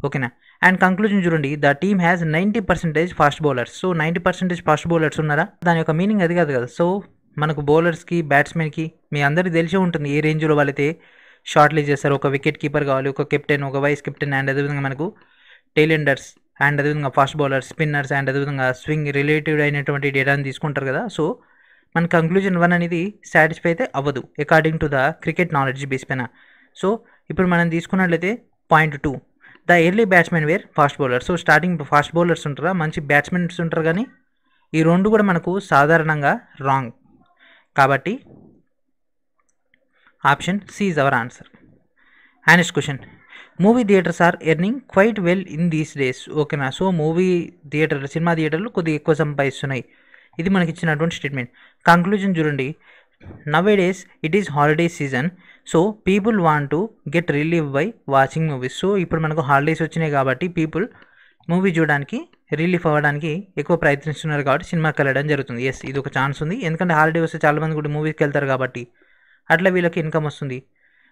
ఓకేనా, అండ్ కంక్లూజన్ చూడండి, the team has 90% fast bowlers. So 90% fast bowlers ఉన్నారా, దాని యొక్క మీనింగ్ అది కాదు కదా. సో మనకు బౌలర్స్కి బ్యాట్స్మెన్కి మీ అందరికీ తెలిసే ఉంటుంది ఏ రేంజ్లో వాళ్ళైతే షార్ట్ లిస్ట్ చేస్తారు. ఒక వికెట్ కీపర్ కావాలి, ఒక కెప్టెన్, ఒక వైస్ కెప్టెన్ అండ్ అదేవిధంగా మనకు టైలెండర్స్ అండ్ అదేవిధంగా ఫాస్ట్ బౌలర్స్, స్పిన్నర్స్ అండ్ అదేవిధంగా స్వింగ్ రిలేటెడ్ అయినటువంటి డేటాని తీసుకుంటారు కదా. సో మన కంక్లూజన్ 1 అనేది సాటిస్ఫై అయితే అవ్వదు according to the cricket knowledge base పైన. సో ఇప్పుడు మనం తీసుకున్నట్లయితే point 2, the early batsmen were fast bowler. So starting fast bowlers ఉంటారా, మంచి బ్యాట్స్మెన్స్ ఉంటారు, కానీ ఈ రెండు కూడా మనకు సాధారణంగా రాంగ్ కాబట్టి option C is our answer. And next question, movie theatres are earning quite well in these days. ఓకేనా, సో మూవీ థియేటర్లు, సినిమా థియేటర్లు కొద్దిగా ఎక్కువ సంపాదిస్తున్నాయి, ఇది మనకి ఇచ్చినటువంటి స్టేట్మెంట్. కంక్లూజన్ చూడండి, nowadays it is holiday season, so people want to get relieve by watching movies. So ఇప్పుడు మనకు హాలిడేస్ వచ్చినాయి కాబట్టి పీపుల్ మూవీ చూడడానికి రిలీఫ్ అవ్వడానికి ఎక్కువ ప్రయత్నిస్తున్నారు కాబట్టి సినిమాకి వెళ్ళడం జరుగుతుంది. ఎస్, ఇది ఒక ఛాన్స్ ఉంది, ఎందుకంటే హాలిడే వస్తే చాలామంది కూడా మూవీకి వెళ్తారు కాబట్టి అట్లా వీళ్ళకి ఇన్కమ్ వస్తుంది.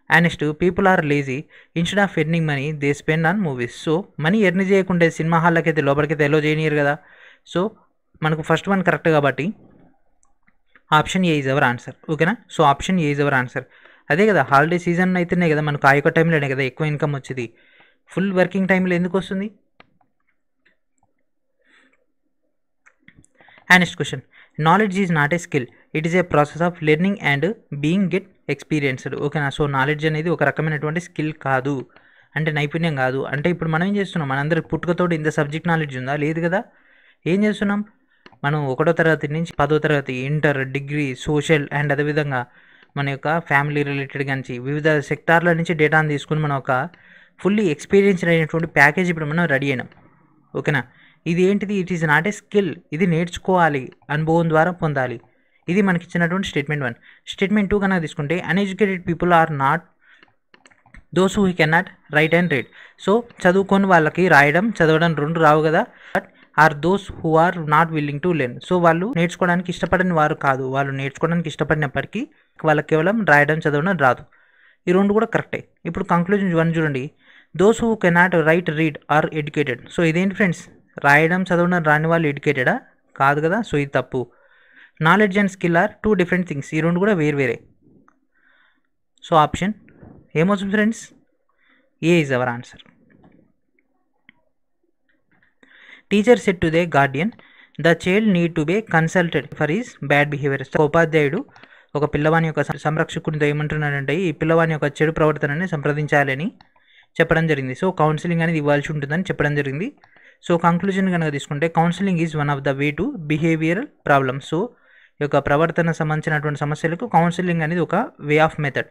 And next, people are lazy instead of earning money they spend on movies. So money earn చేయకుండా సినిమా హాల్లోకి అయితే లోపలికైతే ఎలో చేయనియరు కదా. సో మనకు ఫస్ట్ 1 కరెక్ట్ కాబట్టి option A is hour answer. ఓకేనా, so option A is hour answer. అదే కదా, హాలిడే సీజన్ అయితేనే కదా మనకు ఆ యొక్క టైంలోనే కదా ఎక్కువ ఇన్కమ్ వచ్చేది, ఫుల్ వర్కింగ్ టైంలో ఎందుకు వస్తుంది. And next question, knowledge is not a skill, it is a process of learning and being get experienced. ఓకేనా, సో నాలెడ్జ్ అనేది ఒక రకమైనటువంటి స్కిల్ కాదు, అంటే నైపుణ్యం కాదు. అంటే ఇప్పుడు మనం ఏం చేస్తున్నాం, మనందరికి పుట్టుకతోటి ఇంత సబ్జెక్ట్ నాలెడ్జ్ ఉందా? లేదు కదా. ఏం చేస్తున్నాం మనం 1వ తరగతి నుంచి 10వ తరగతి, ఇంటర్, డిగ్రీ, సోషల్ అండ్ అదేవిధంగా మన యొక్క ఫ్యామిలీ రిలేటెడ్ నుంచి వివిధ సెక్టార్ల నుంచి డేటాను తీసుకుని మనం ఒక ఫుల్లీ ఎక్స్పీరియన్స్డ్ అయినటువంటి ప్యాకేజ్ ఇప్పుడు మనం రెడీ అయినాం. ఓకేనా. ఇది ఏంటిది? It is not a skill. ఇది నేర్చుకోవాలి, అనుభవం ద్వారా పొందాలి. ఇది మనకి ఇచ్చినటువంటి స్టేట్మెంట్ 1. స్టేట్మెంట్ 2 కనుక తీసుకుంటే uneducated people are not those who can not write and read. So చదువుకొని వాళ్ళకి రాయడం చదవడం రెండు రావు కదా. But are those who are not willing to learn. So వాళ్ళు నేర్చుకోవడానికి ఇష్టపడని వారు కాదు. వాళ్ళు నేర్చుకోవడానికి ఇష్టపడినప్పటికీ వాళ్ళకి కేవలం రాయడం చదవడం రాదు. ఈ రెండు కూడా కరెక్టే. ఇప్పుడు కంక్లూజన్ 1 చూడండి. Those who can not write read are educated. So ఇదేంటి ఫ్రెండ్స్? రాయడం చదవడం రాని వాళ్ళు ఎడ్యుకేటెడా? కాదు కదా. సో ఇది తప్పు. Knowledge and skill are 2 different things. ఈ రెండు కూడా వేరే. సో ఆప్షన్ ఏమవుతుంది friends? A is hour answer. Teacher said to they guardian the child need to be consulted for is bad behaviour. ఉపాధ్యాయుడు ఒక పిల్లవాని యొక్క సంరక్షకునితో ఏమంటున్నాడంటే ఈ పిల్లవాని యొక్క చెడు ప్రవర్తనని సంప్రదించాలని చెప్పడం జరిగింది. సో కౌన్సిలింగ్ అనేది ఇవ్వాల్సి ఉంటుందని చెప్పడం జరిగింది. సో కంక్లూజన్ కనుక తీసుకుంటే counselling is one of the way to behavioural problems. So ఈ యొక్క ప్రవర్తన సంబంధించినటువంటి సమస్యలకు కౌన్సిలింగ్ అనేది ఒక way of method.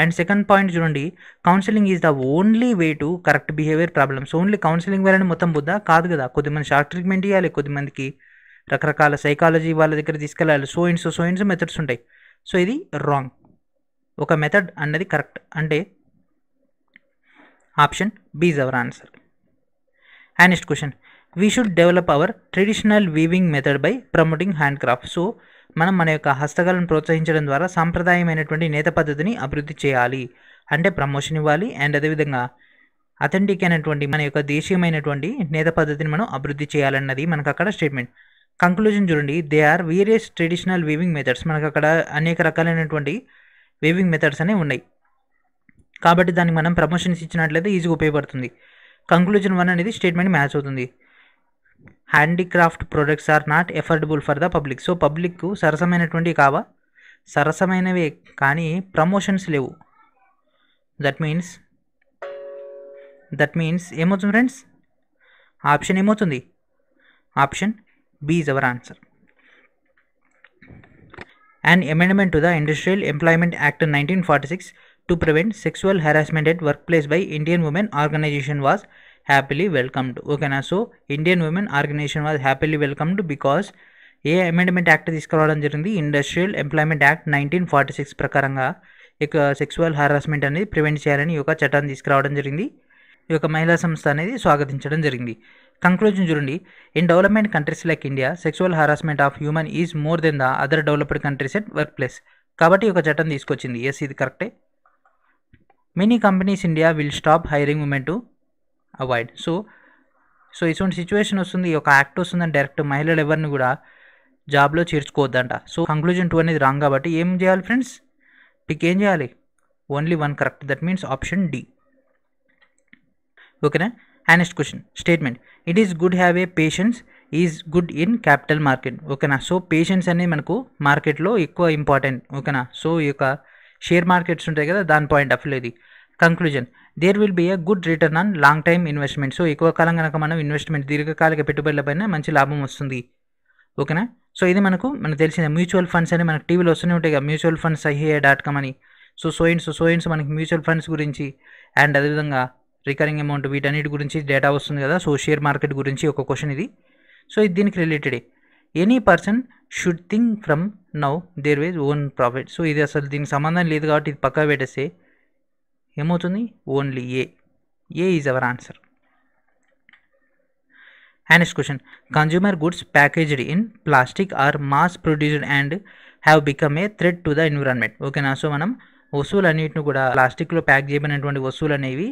And second point చూడండి, counselling is the only way to correct behaviour problems. Only counselling వల్ల మొత్తం బుద్ధ కాదు కదా. కొద్దిమంది షార్ట్ ట్రీట్మెంట్ ఇవ్వాలి, కొద్దిమందికి రకరకాల సైకాలజీ వాళ్ళ దగ్గర తీసుకెళ్ళాలి. సో ఇన్స్ మెథడ్స్ ఉంటాయి. సో ఇది రాంగ్. ఒక మెథడ్ అన్నది కరెక్ట్. అంటే option B is our answer. And next question, we should develop our traditional weaving method by promoting hand craft. So మనం మన యొక్క హస్తకళను ప్రోత్సహించడం ద్వారా సాంప్రదాయమైనటువంటి నేత పద్ధతిని అభివృద్ధి చేయాలి. అంటే ప్రమోషన్ ఇవ్వాలి. అండ్ అదేవిధంగా అథెంటిక్ అయినటువంటి మన యొక్క దేశీయమైనటువంటి నేత పద్ధతిని మనం అభివృద్ధి చేయాలన్నది మనకు అక్కడ స్టేట్మెంట్. కంక్లూజన్ చూడండి, they are various traditional weaving methods. మనకు అక్కడ అనేక రకాలైనటువంటి వీవింగ్ మెథడ్స్ అనేవి ఉన్నాయి. కాబట్టి దానికి మనం ప్రమోషన్స్ ఇచ్చినట్లయితే ఈజీగా ఉపయోగపడుతుంది. కంక్లూజన్ 1 అనేది స్టేట్మెంట్ మ్యాచ్ అవుతుంది. Handicraft products are not affordable for the public. So పబ్లిక్కు సరసమైనటువంటి కావా, సరసమైనవే కానీ ప్రమోషన్స్ లేవు. దట్ మీన్స్ ఏమవుతుంది ఫ్రెండ్స్? ఆప్షన్ ఏమవుతుంది? Option B is hour answer. An amendment to the Industrial Employment Act 1946 to prevent sexual harassment at workplace by Indian Women Organization was happily welcomed. ఓకేనా. So Indian women organisation was happily welcomed because a amendment act తీసుకురావడం జరిగింది? Industrial employment act 1946 ప్రకారంగా ఇక sexual harassment అనేది prevent చేయాలని ఈ యొక్క చట్టాన్ని తీసుకురావడం జరిగింది. ఈ యొక్క మహిళా సంస్థ అనేది స్వాగతించడం జరిగింది. కంక్లూజన్ చూడండి, in development countries like India sexual harassment of human is more than the other developed countries at work place. కాబట్టి ఒక చట్టం తీసుకొచ్చింది. ఎస్, ఇది కరెక్టే. Many companies India will stop hiring women to avoid. So ఇటువంటి situation వస్తుంది, ఒక act వస్తుందని డైరెక్ట్ మహిళలు ఎవరిని కూడా జాబ్లో చేర్చుకోవద్దంట. సో కంక్లూజన్ 2 అనేది రాంగ్. కాబట్టి ఏం చేయాలి ఫ్రెండ్స్? పిక్ ఏం చేయాలి? Only 1 correct. That means option D. ఓకేనా. And next question, statement it is good have a patience is good in capital market. ఓకేనా. సో పేషెన్స్ అనేది మనకు మార్కెట్లో ఎక్కువ ఇంపార్టెంట్. ఓకేనా. సో ఈ యొక్క షేర్ మార్కెట్స్ ఉంటాయి కదా, దాని పాయింట్ ఆఫ్ వ్యూ ఇది. Conclusion, there will be a good return on long time investment. So ఎక్కువ కాలం కనుక మనం ఇన్వెస్ట్మెంట్ దీర్ఘకాలిక పెట్టుబడులపైన మంచి లాభం వస్తుంది. ఓకేనా. సో ఇది మనకు తెలిసిన మ్యూచువల్ ఫండ్స్ అని మనకు టీవీలో వస్తూనే ఉంటాయి కదా, మ్యూచువల్ ఫండ్స్ IHA.com అని. సో సోయిన్స్ మనకి మ్యూచువల్ ఫండ్స్ గురించి అండ్ అదేవిధంగా రికరింగ్ అమౌంట్ వీటన్నిటి గురించి డేటా వస్తుంది కదా. సో షేర్ మార్కెట్ గురించి ఒక క్వశ్చన్ ఇది. సో ఇది దీనికి రిలేటెడే. Any person should think from now their wage own profit. So ఇది అసలు దీనికి సంబంధం లేదు కాబట్టి ఇది పక్కా పెట్టేస్తే ఏమవుతుంది? Only A is our answer. And next question, consumer goods packaged in plastic are mass produced and have become a threat to the environment. ఓకేనా. సో మనం వస్తువులన్నింటిని కూడా ప్లాస్టిక్లో ప్యాక్ చేయబడినటువంటి వస్తువులు అనేవి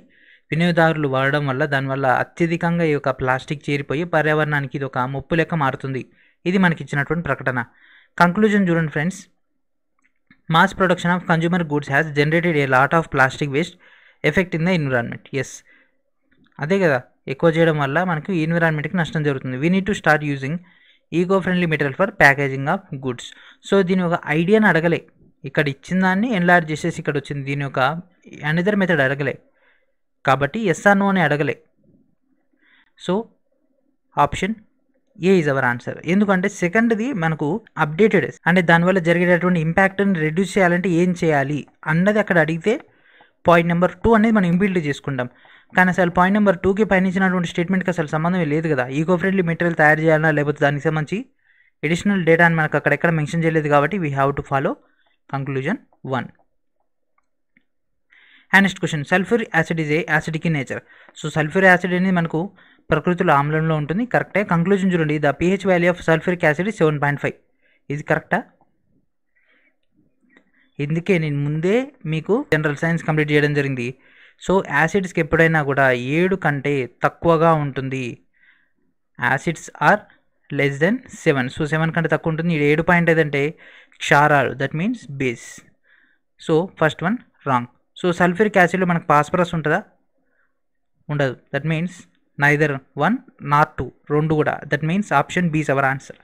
వినియోగదారులు వాడడం వల్ల దానివల్ల అత్యధికంగా ఈ యొక్క ప్లాస్టిక్ చేరిపోయి పర్యావరణానికి ఇది ఒక ముప్పు లెక్క మారుతుంది. ఇది మనకి ఇచ్చినటువంటి ప్రకటన. కంక్లూజన్ చూడండి friends, mass production of consumer goods has generated a lot of plastic waste effect in the environment. Yes, అదే కదా, ఎక్కువ చేయడం వల్ల మనకు ఎన్విరాన్మెంట్కి నష్టం జరుగుతుంది. We need to start using eco friendly material for packaging of goods. So దీని ఒక ఐడియాని అడగలే, ఇక్కడ ఇచ్చిన దాన్ని ఎన్లార్జ్ చేసేసి ఇక్కడ వచ్చింది. దీని యొక్క అనదర్ మెథడ్ అడగలే. కాబట్టి ఎస్ ఆర్ నో అని అడగలే. So option A is our answer. ఎందుకంటే సెకండ్ది మనకు అప్డేటెడ్ అంటే దానివల్ల జరిగేటటువంటి ఇంపాక్ట్ని రెడ్యూస్ చేయాలంటే ఏం చేయాలి అన్నది అక్కడ అడిగితే పాయింట్ నెంబర్ 2 అనేది మనం ఇంబిల్డ్ చేసుకుంటాం. కానీ అసలు పాయింట్ నెంబర్ 2కి పైన ఇచ్చినటువంటి స్టేట్మెంట్కి అసలు సంబంధమే లేదు కదా. ఈకో ఫ్రెండ్లీ మెటీరియల్ తయారు చేయాలన్నా లేకపోతే దానికి సంబంధించి ఎడిషనల్ డేటా అని మనకు అక్కడెక్కడ మెన్షన్ చేయలేదు కాబట్టి we have to follow conclusion 1. And next question, sulphuric acid is a acidic in nature. So sulphuric acid అనేది మనకు ప్రకృతిలో ఆమ్లంలో ఉంటుంది. కరెక్టే. కంక్లూజన్ చూడండి, the pH value of sulphuric acid 7.5. ఇది కరెక్టా? ఇందుకే నేను ముందే మీకు జనరల్ సైన్స్ కంప్లీట్ చేయడం జరిగింది. సో యాసిడ్స్కి ఎప్పుడైనా కూడా 7 కంటే తక్కువగా ఉంటుంది. Acids are less than 7. So 7 కంటే తక్కువ ఉంటుంది. 7.5 అంటే క్షారాలు, that means base. So first one wrong. So sulphuric యాసిడ్లో మనకు ఫాస్ఫరస్ ఉంటుందా? ఉండదు. దట్ మీన్స్ నైదర్ 1 నాట్ 2, రెండు కూడా. That means option B is our answer.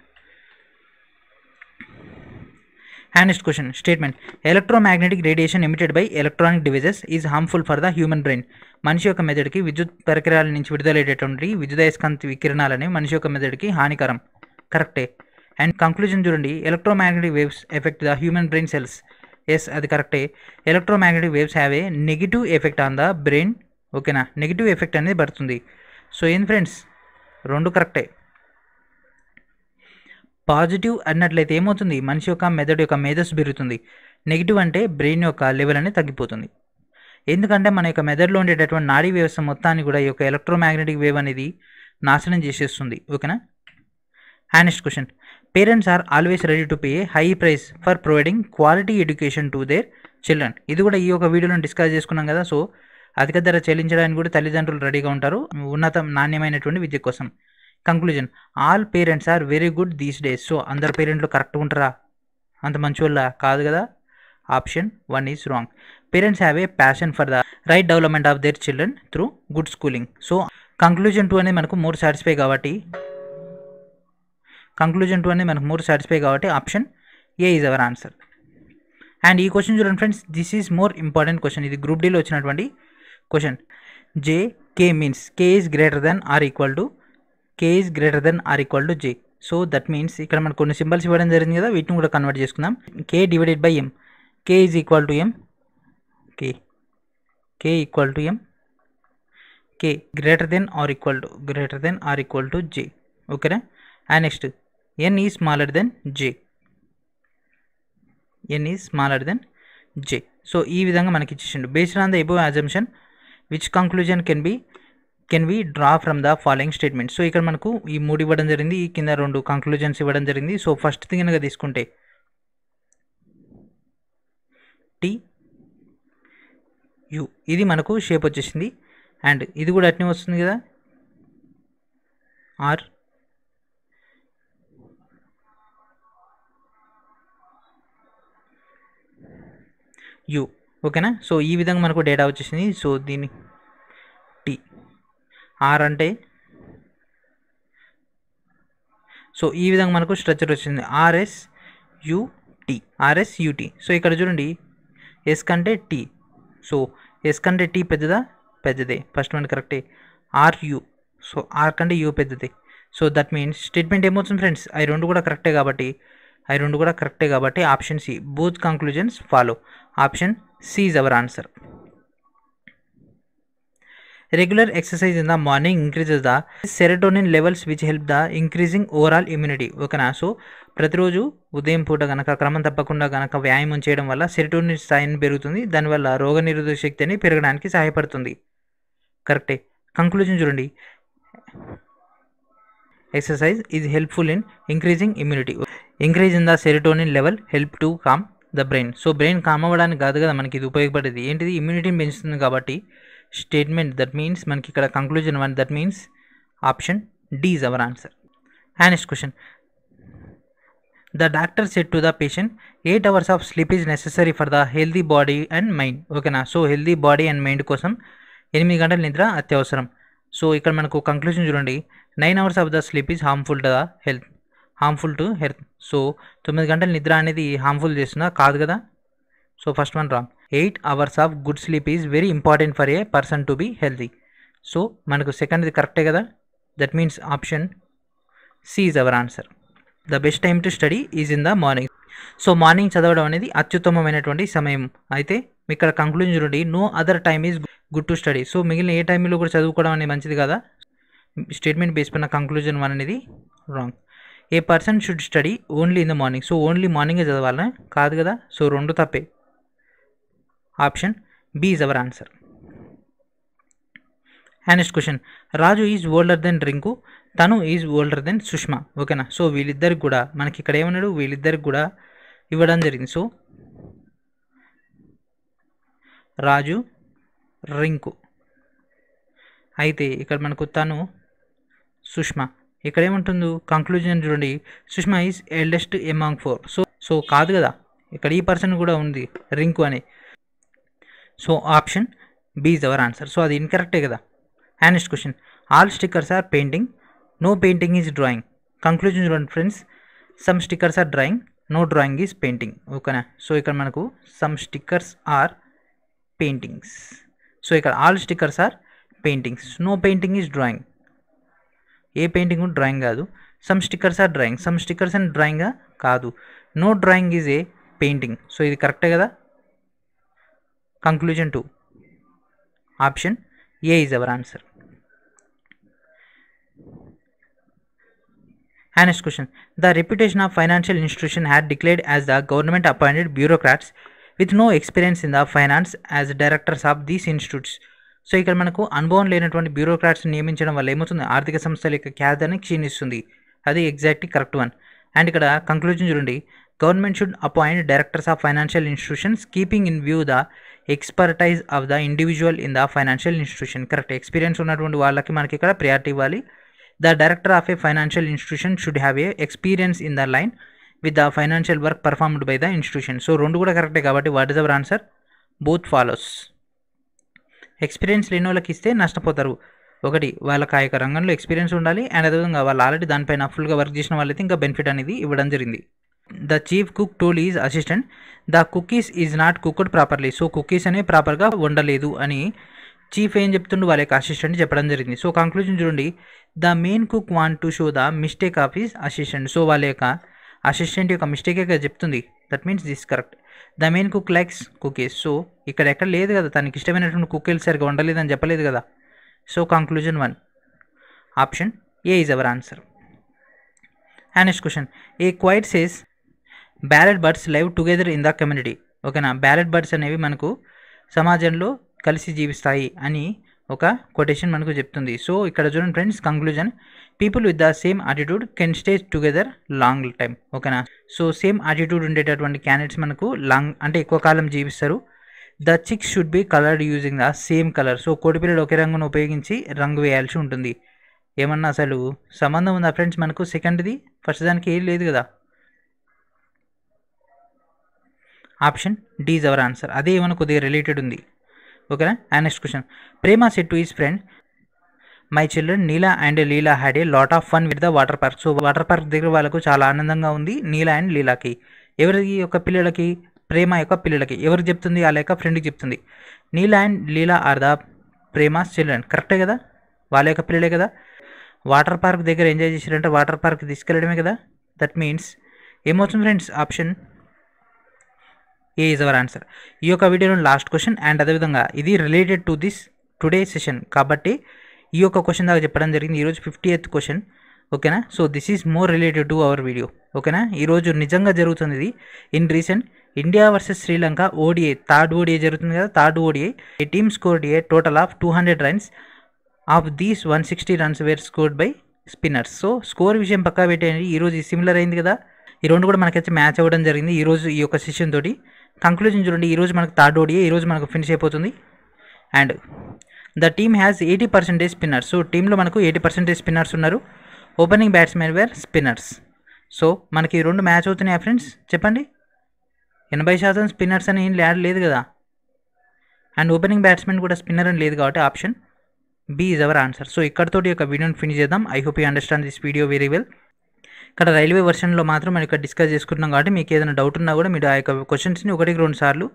And next question, statement, electromagnetic radiation emitted by electronic devices is harmful for the human brain. మనిషి యొక్క మెదడుకి విద్యుత్ పరికరాల నుంచి విడుదలయ్యేటటువంటి విద్యుదయస్కాంతి వికిరణాలని మనిషి యొక్క మెదడుకి హానికరం. కరెక్టే. అండ్ కంక్లూజన్ చూడండి, electromagnetic waves effect the human brain cells. Yes, అది కరెక్టే. Electromagnetic waves have a negative effect on the brain. ఓకేనా, నెగిటివ్ ఎఫెక్ట్ అనేది పడుతుంది. సో ఏం ఫ్రెండ్స్, రెండు కరెక్టే. పాజిటివ్ అన్నట్లయితే ఏమవుతుంది, మనిషి యొక్క మెదడు యొక్క మేధస్సు పెరుగుతుంది. నెగిటివ్ అంటే బ్రెయిన్ యొక్క లెవెల్ అనేది తగ్గిపోతుంది. ఎందుకంటే మన యొక్క మెదడులో ఉండేటటువంటి నాడీ వ్యవస్థ మొత్తాన్ని కూడా ఈ యొక్క ఎలక్ట్రోమాగ్నెటిక్ వేవ్ అనేది నాశనం చేసేస్తుంది. ఓకేనా. And next question, parents are always ready to pay high price for providing quality education to their children. ఇది కూడా ఈ యొక్క వీడియోలో డిస్కస్ చేసుకున్నాం కదా. సో అధిక ధర చెల్లించడానికి కూడా తల్లిదండ్రులు రెడీగా ఉంటారు ఉన్నత నాణ్యమైనటువంటి విద్య కోసం. Conclusion, all parents are very good these days. So అందరు పేరెంట్లు కరెక్ట్గా ఉంటారా? అంత మంచి వాళ్ళ కాదు కదా. Option 1 is wrong. Parents have a passion for the right development of their children through good schooling. So conclusion 2 అనేది మనకు మోర్ సాటిస్ఫై కాబట్టి option A is our answer. And ఈ క్వశ్చన్ చూడండి friends, this is more important question. ఇది group డీలో వచ్చినటువంటి question. JK means K is greater than or equal to J. So that means ఇక్కడ మనకు కొన్ని సింబల్స్ ఇవ్వడం జరిగింది కదా, వీటిని కూడా కన్వర్ట్ చేసుకుందాం. K divided by M. K is equal to M. K equal to M. K greater than or equal to J. ఓకేనా. And next N is smaller than J. So ఈ విధంగా మనకి ఇచ్చేసిండు. Based on the above assumption which conclusion can we draw from the following statement. So ఇక్కడ మనకు ఈ 3 ఇవ్వడం జరిగింది, ఈ కింద 2 కంక్లూజన్స్ ఇవ్వడం జరిగింది. సో ఫస్ట్ థింగ్ కనుక తీసుకుంటే TU, ఇది మనకు షేప్ వచ్చేసింది. అండ్ ఇది కూడా అట్నే వస్తుంది కదా, RU. ఓకేనా. సో ఈ విధంగా మనకు డేటా వచ్చేసింది. సో దీన్ని R అంటే, సో ఈ విధంగా మనకు స్ట్రక్చర్ వచ్చింది RSUT. సో ఇక్కడ చూడండి, S కంటే T. సో S కంటే T పెద్దదే. ఫస్ట్ వన్ కరెక్టే. RU, సో R కంటే U పెద్దదే. సో దట్ మీన్స్ స్టేట్మెంట్ ఏమవుతుంది ఫ్రెండ్స్, అవి రెండు కూడా కరెక్టే కాబట్టి option C, both conclusions follow. Option C is our answer. Regular exercise in the morning increases the serotonin levels which help the increasing overall immunity. ఓకేనా. So ప్రతిరోజు ఉదయం పూట కనుక క్రమం తప్పకుండా కనుక వ్యాయామం చేయడం వల్ల సెరోటోనిన్ స్థాయిని పెరుగుతుంది. దానివల్ల రోగనిరోధక శక్తిని పెరగడానికి సహాయపడుతుంది. కరెక్టే. కంక్లూజన్ చూడండి, exercise is helpful in increasing immunity. Increase in the serotonin level help to calm the brain. So brain calm అవ్వడానికి కాదు కదా మనకి ఇది ఉపయోగపడేది, ఏంటిది, ఇమ్యూనిటీని పెంచుతుంది కాబట్టి స్టేట్మెంట్. దట్ మీన్స్ మనకి ఇక్కడ conclusion 1, that means option D is our answer. And next question, the doctor said to the patient 8 hours of sleep is necessary for the healthy body and mind. ఓకేనా. So healthy body and mind కోసం 8 గంటల నిద్ర అత్యవసరం. So ఇక్కడ మనకు conclusion చూడండి, 9 hours of the sleep is harmful to health. So 9 గంటల నిద్ర అనేది హార్మ్ఫుల్ చేస్తుందా? కాదు కదా. So first one wrong. 8 hours of good sleep is very important for a person to be healthy. So మనకు సెకండ్ది కరెక్టే కదా, that means option C is our answer. The best time to study is in the morning. So morning చదవడం అనేది అత్యుత్తమమైనటువంటి సమయం. అయితే ఇక్కడ కంక్లూజన్ చూడండి, no other time is good to study. So మిగిలిన ఏ టైంలో కూడా చదువుకోవడం అనేది మంచిది కదా. స్టేట్మెంట్ బేస్ పైన కంక్లూజన్ 1 అనేది wrong. A person should study only in the morning. So only మార్నింగే చదవాలా, కాదు కదా. సో 2 తప్పే. Option B is hour answer. Next question, Raju is older than Rinku, తను ఈజ్ ఓల్డర్ దెన్ సుష్మా. ఓకేనా. సో వీళ్ళిద్దరికి కూడా మనకి ఇక్కడ ఏమన్నాడు, వీళ్ళిద్దరికి కూడా ఇవ్వడం జరిగింది. సో రాజు రింకు, అయితే ఇక్కడ మనకు తను సుష్మా. ఇక్కడ ఏముంటుందో కంక్లూజన్ చూడండి, Sushma is eldest among 4. So కాదు కదా, ఇక్కడ ఈ పర్సన్ కూడా ఉంది రింకు అని. So option B is hour answer. So అది ఇన్కరెక్టే కదా. Next question, all stickers are painting, no painting is drawing. Conclusion చూడండి friends, some stickers are drawing, no drawing is painting. ఓకేనా. సో ఇక్కడ మనకు some stickers are paintings. So ఇక్కడ all stickers are paintings, no painting is drawing. ఏ painting drawing కాదు. Some stickers are drawing, some stickers and drawing కాదు. No drawing is a painting. So ఇది కరెక్టే కదా. Conclusion 2, option A is hour answer. Next question, the reputation of financial institution had declared as the government appointed bureaucrats with no experience in the finance as directors of these institutes. So ఇక్కడ మనకు అనుభవం లేనటువంటి bureaucrats నియమించడం వల్ల ఏమవుతుంది, ఆర్థిక సంస్థల యొక్క ఖ్యాతిని క్షీణిస్తుంది. అది ఎగ్జాక్ట్లీ కరెక్ట్ 1. అండ్ ఇక్కడ కంక్లూజన్ చూడండి, government should appoint directors of financial institutions keeping in view the expertise of the individual in the financial institution. Correct, experience ఉన్నటువంటి వాళ్ళకి మనకి ఇక్కడ ప్రయారిటీ ఇవ్వాలి. The director of A financial institution should have a experience in the line with the financial work performed by the institution. So 2 కూడా కరెక్టే కాబట్టి what is our answer, both follows. Experience లేని వాళ్ళకి ఇస్తే నష్టపోతారు. ఒకటి, వాళ్ళకి ఆ యొక్క రంగంలో ఎక్స్పీరియన్స్ ఉండాలి, అండ్ అదేవిధంగా వాళ్ళు ఆల్రెడీ దానిపైన ఫుల్గా వర్క్ చేసిన వాళ్ళైతే ఇంకా బెనిఫిట్ అనేది ఇవ్వడం జరిగింది. The chief cook told is assistant, the cookies is not cooked properly. So cookies అనేవి ప్రాపర్గా వండలేదు అని చీఫ్ ఏం చెప్తుండు, వాళ్ళ యొక్క అసిస్టెంట్ చెప్పడం జరిగింది. సో కంక్లూజన్ చూడండి, the main cook want to show the mistake of his assistant. So వాళ్ళ యొక్క అసిస్టెంట్ యొక్క మిస్టేకే చెప్తుంది, that means this correct. The main cook likes cookies. So ఇక్కడ ఎక్కడ లేదు కదా, తనకి ఇష్టమైనటువంటి కుక్కీలు సరిగా వండలేదని చెప్పలేదు కదా. So conclusion 1, option A is hour answer. Next question, a quite says barred birds live together in the community. ఓకేనా. బ్యారెడ్ బర్డ్స్ అనేవి మనకు సమాజంలో కలిసి జీవిస్తాయి అని ఒక కొటేషన్ మనకు చెప్తుంది. సో ఇక్కడ చూడండి friends, conclusion, people with the same attitude can stay together long time. ఓకేనా. సో సేమ్ యాటిట్యూడ్ ఉండేటటువంటి క్యాండిడేట్స్ మనకు లాంగ్ అంటే ఎక్కువ కాలం జీవిస్తారు. The chicks should be coloured using the same colour. So కోడిపిల్లలు ఒకే రంగును ఉపయోగించి రంగు వేయాల్సి ఉంటుంది. ఏమన్నా అసలు సంబంధం ఉందా ఫ్రెండ్స్ మనకు సెకండ్ది ఫస్ట్ దానికి ఏం లేదు కదా. Option D is hour answer. అదే ఏమైనా కొద్దిగా రిలేటెడ్ ఉంది. ఓకేనా. Next question, Prema said to his friend my children Neela and Leela had a lot of fun with the water park. So water park దగ్గర వాళ్ళకు చాలా ఆనందంగా ఉంది నీలా అండ్ లీలాకి. ఎవరి యొక్క పిల్లలకి, ప్రేమ యొక్క పిల్లలకి. ఎవరికి చెప్తుంది, వాళ్ళ యొక్క ఫ్రెండ్కి చెప్తుంది. Neela and Leela are the Prema's children. కరెక్టే కదా, వాళ్ళ యొక్క పిల్లలే కదా. వాటర్ పార్క్ దగ్గర ఎంజాయ్ చేశారంటే వాటర్ పార్క్ తీసుకెళ్ళడమే కదా. దట్ మీన్స్ ఏమవుతుంది friends, option A is hour answer. ఈ యొక్క వీడియోలో లాస్ట్ క్వశ్చన్, అండ్ అదేవిధంగా ఇది related to this today session కాబట్టి ఈ యొక్క క్వశ్చన్ దాకా చెప్పడం జరిగింది. ఈరోజు 50th క్వశ్చన్. ఓకేనా. So this is more related to our video. ఓకేనా. ఈరోజు నిజంగా జరుగుతుంది ఇది. In recent India versus Sri Lanka ODI, third ODI జరుగుతుంది కదా. Third ODI a team scored a total of 200 runs. Of these 160 runs were scored by spinners. So score విషయం పక్కా పెట్టేయండి. ఈరోజు సిమిలర్ అయింది కదా, ఈ రెండు కూడా మనకైతే మ్యాచ్ అవ్వడం జరిగింది ఈరోజు ఈ యొక్క సెషన్ తోటి. కంక్లూజన్ చూడండి, ఈరోజు మనకు థర్డ్ ఓడిఐ ఈరోజు మనకు ఫినిష్ అయిపోతుంది. And the team has 80% spinners. So టీంలో మనకు 80% స్పిన్నర్స్ ఉన్నారు. Opening batsmen were spinners. So మనకి ఈ రెండు మ్యాచ్ అవుతున్నాయా ఫ్రెండ్స్ చెప్పండి. 80% స్పిన్నర్స్ అని ఏం లేదు కదా, అండ్ ఓపెనింగ్ బ్యాట్స్మెన్ కూడా స్పిన్నర్ అని లేదు కాబట్టి option B is hour answer. So ఇక్కడతోటి యొక్క వీడియోని ఫినిష్ చేద్దాం. I hope you understand this video very well. ఇక్కడ రైల్వే వర్షన్లో మాత్రం మనం ఇక్కడ డిస్కస్ చేసుకుంటున్నాం కాబట్టి మీకు ఏదైనా డౌట్ ఉన్నా కూడా మీరు ఆ యొక్క క్వశ్చన్స్ని 1-2 సార్లు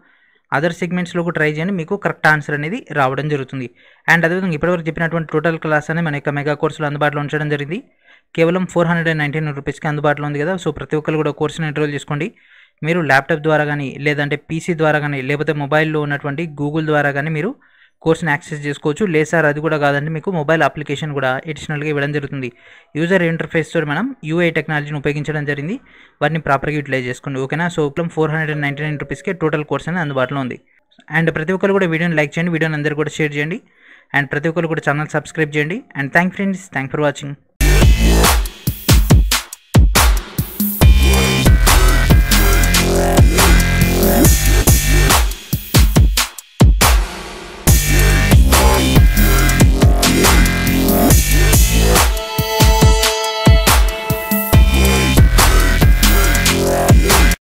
అదర్ సెగ్మెంట్స్లో కూడా ట్రై చేయండి, మీకు కరెక్ట్ ఆన్సర్ అనేది రావడం జరుగుతుంది. అండ్ అదేవిధంగా ఇప్పటివరకు చెప్పినటువంటి టోటల్ క్లాస్ అనేది మన యొక్క మెగా కోర్సులో అందుబాటులో ఉంచడం జరిగింది. కేవలం 419 రూపీస్కి అందుబాటులో ఉంది కదా. సో ప్రతి ఒక్కరు కూడా కోర్సుని ఎన్రోల్ చేసుకోండి. మీరు ల్యాప్టాప్ ద్వారా కానీ, లేదంటే పీసీ ద్వారా కానీ, లేకపోతే మొబైల్లో ఉన్నటువంటి గూగుల్ ద్వారా కానీ మీరు కోర్సుని యాక్సెస్ చేసుకోవచ్చు. లేదు సార్ అది కూడా కాదంటే మీకు మొబైల్ అప్లికేషన్ కూడా అడిషనల్గా ఇవ్వడం జరుగుతుంది. యూజర్ ఇంటర్ఫేస్ తోటి మనం యూఐ టెక్నాలజీని ఉపయోగించడం జరిగింది. వాటిని ప్రాపర్గా యూటిలైజ్ చేసుకోండి. ఓకేనా. సో 499 రూపీస్కి టోటల్ కోర్స్ అనేది అందుబాటులో ఉంది. అండ్ ప్రతి ఒక్కరు కూడా వీడియోని లైక్ చేయండి, వీడియోని అందరూ కూడా షేర్ చేయండి, అండ్ ప్రతి ఒక్కరు కూడా ఛానల్ సబ్స్క్రైబ్ చేయండి. And thank for watching.